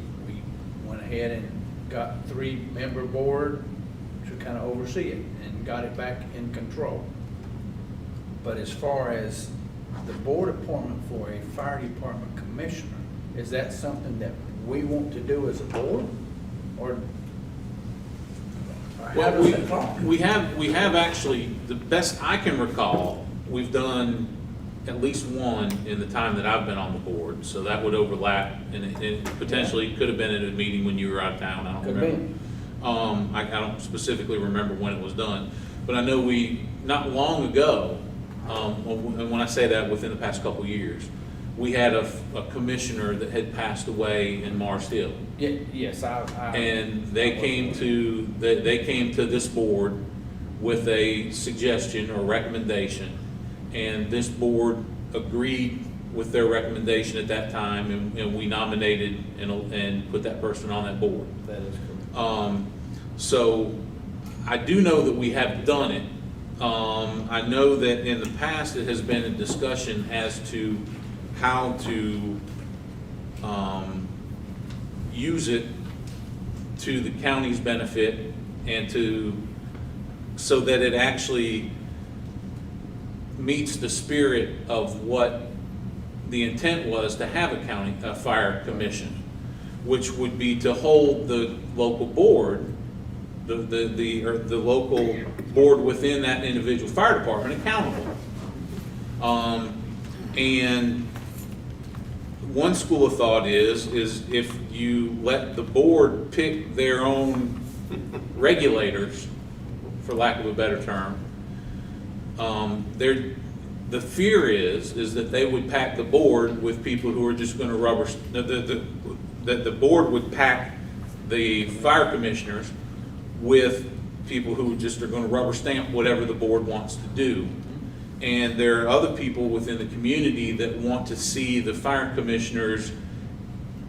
went ahead and got 3-member board to kind of oversee it and got it back in control. But as far as the board appointment for a fire department commissioner, is that something that we want to do as a board? Or How Well, does that fall? we have actually, the best I can recall, we've done at least one in the time that I've been on the board, so that would overlap, and it potentially could have been at a meeting when you were out of town, I don't Could remember. I don't specifically remember when it was done, but I know not long ago, and when I say that, within the past couple of years, we had a commissioner that had passed away in Mars Hill. Yes, And they came to this board with a suggestion or recommendation, and this board agreed with their recommendation at that time, and we nominated and put that person on that board. That is correct. So I do know that we have done it. I know that in the past it has been a discussion as to how to use it to the county's benefit and so that it actually meets the spirit of what the intent was to have a fire commission, which would be to hold the local board, the local board within that individual fire department accountable. And one school of thought is if you let the board pick their own regulators, for lack of a better term, the fear is that they would pack the board with people who are just going to that the board would pack the fire commissioners with people who just are going to rubber stamp whatever the board wants to do. And there are other people within the community that want to see the fire commissioners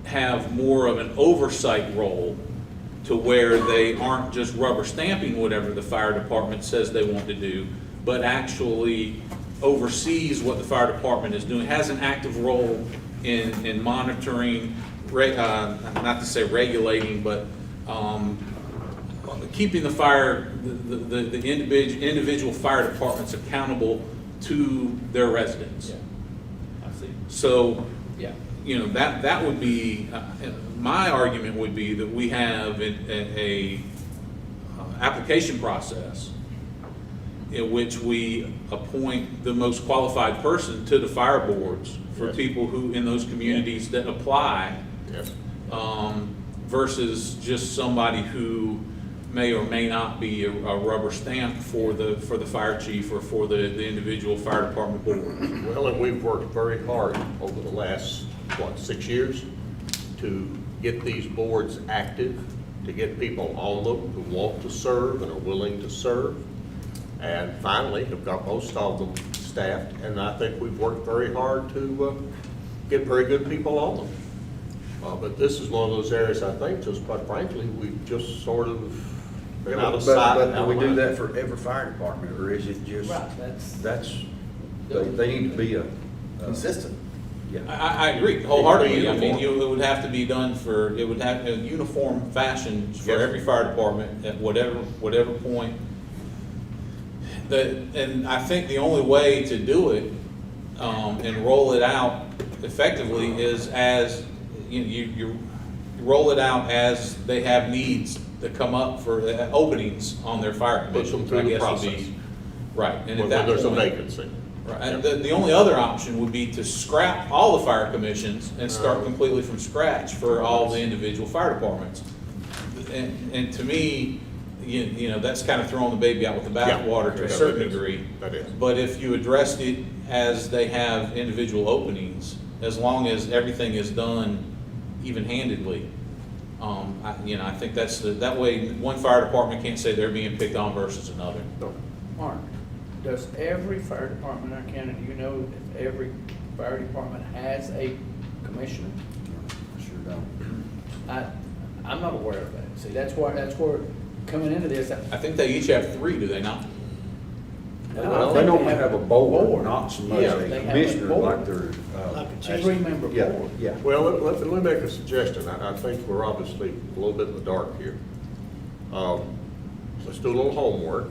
have more of an oversight role to where they aren't just rubber stamping whatever the fire department says they want to do, but actually oversees what the fire department is doing, has an active role in monitoring, not to say regulating, but keeping the individual fire departments accountable to their residents. Yeah, I see. So, Yeah. that would be, my argument would be that we have a application process in which we appoint the most qualified person to the fire boards for Yes. people who, in those communities that apply, Yes. versus just somebody who may or may not be a rubber stamp for the fire chief or for the individual fire department board. Well, and we've worked very hard over the last, 6 years to get these boards active, to get people on them who want to serve and are willing to serve. And finally, have got most of them staffed, and I think we've worked very hard to get very good people on them. But this is one of those areas, I think, just quite frankly, we've just sort of been out of sight. But out do of we do mind. that for every fire department, or is it just? Right, They need to be Consistent. yeah. I agree wholeheartedly. I mean, it would have to be done it would have a uniform fashion for Yes. every fire department at whatever point. And I think the only way to do it, and roll it out effectively is as, you roll it out as they have needs that come up for openings on their fire Push them commission. through I the guess would process. be right. And at When that there's a point, vacancy. right, and the only other option would be to scrap all the fire commissions and start completely from scratch for all the individual fire departments. And to me, that's kind of throwing the baby out with the bathwater to a Yeah, certain that is. degree. That is. But if you addressed it as they have individual openings, as long as everything is done even-handedly, I think that way one fire department can't say they're being picked on versus another. Mark, does every fire department in our county, do you know if every fire department has a commissioner? Sure don't. I'm not aware of that. See, that's where, coming into this, I think they each have 3, do they not? Well, they normally have a board, not so much Yeah, a they have a commissioner board. like they're. Like a chief. three-member Yeah, board. yeah. Well, let me make a suggestion. I think we're obviously a little bit in the dark here. Let's do a little homework.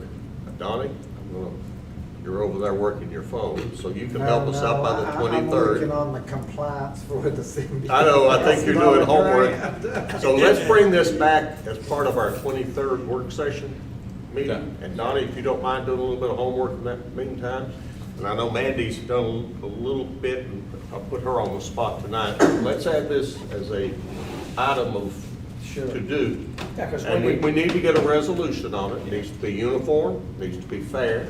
Donnie, you're over there working your phone, so you can help us out by the 23rd. I'm working on the compliance for the CBA. I know, I think you're doing homework. Grant. So let's bring this back as part of our 23rd work session, meeting. And Donnie, if you don't mind doing a little bit of homework in that meantime. And I know Mandy's done a little bit, and I'll put her on the spot tonight. Let's add this as a item of to do. Yeah, 'cause And we need to get a resolution on it. It needs to be uniform, needs to be fair.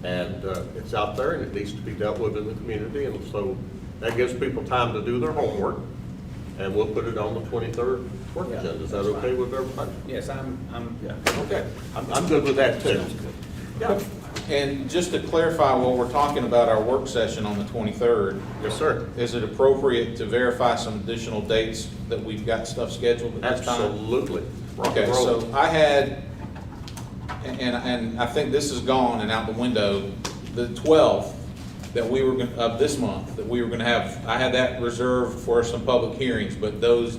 And it's out there and it needs to be dealt with in the community. And so that gives people time to do their homework. And we'll put it on the 23rd work agenda. Is that okay with everybody? Yes, Okay, I'm good with that too. Yeah. And just to clarify, while we're talking about our work session on the 23rd, Yes, sir. is it appropriate to verify some additional dates that we've got stuff scheduled at this time? Absolutely. Rock Okay, and roll. so I had, and I think this is gone and out the window, the 12th that we were, of this month, that we were gonna have, I had that reserved for some public hearings, but those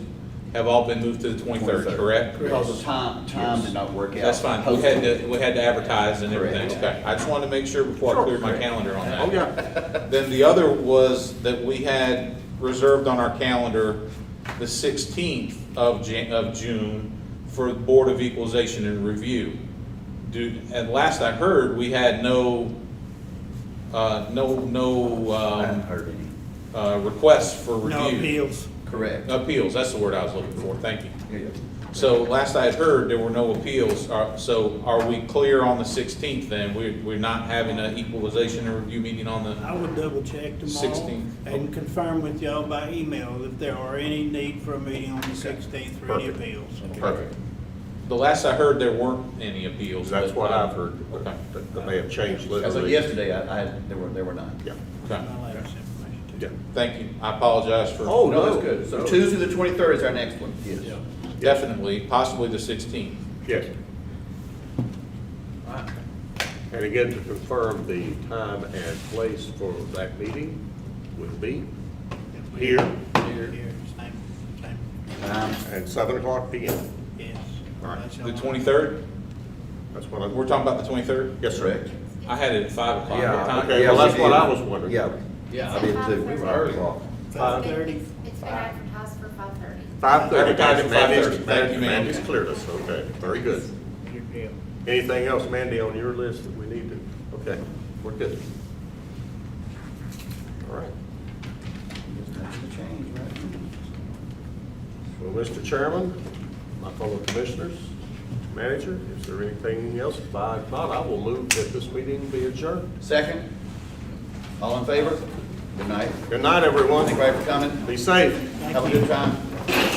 have all been moved to the 23rd, correct? Because the time did not work out. That's fine, we had to advertise and everything, okay. I just wanted to make sure before I cleared my calendar on that. Oh, yeah. Then the other was that we had reserved on our calendar the 16th of June for the Board of Equalization and Review. And last I heard, we had no I haven't heard any. requests for review. No appeals. Correct. Appeals, that's the word I was looking for, thank you. Yeah. So last I had heard, there were no appeals. So are we clear on the 16th then? We're not having an equalization and review meeting on the, I would double check tomorrow 16th. and confirm with y'all by email if there are any need for a meeting on the 16th for any Perfect. appeals. Perfect. the last I heard, there weren't any appeals. That's but, what I've heard. Okay. That may have changed As of literally. yesterday, there were none. Yeah. Okay. I'll add this information to you. Yeah. Thank you. I apologize for. Oh, No, no. that's good. So No. Tuesday, the 23rd is our next one, yes. Definitely, possibly the 16th. Yes. And again, to confirm, the time and place for that meeting would be here Here, same, at 7:00 p.m. yes. All right. That's The all. 23rd? That's what I'm. We're talking about the 23rd? Yes, sir. Correct. I had it at 5 o'clock. Yeah, What time? Okay, well, that's what I was wondering. Yeah. Yeah. I did too. We were early. 5:30. It's been advertised for 5:30. 5:30, guys, Advertising 5:30. Mandy's, Thank you, Mandy. Mandy's cleared us, okay, very good. Yeah. Anything else, Mandy, on your list that we need to, okay, we're good. All right. That's the change, right? Well, Mr. Chairman, my fellow commissioners, manager, is there anything else? If not, I will move that this meeting be adjourned. Second, all in favor? Good night. Good night, everyone. Thank you for coming. Be safe. Have a good time.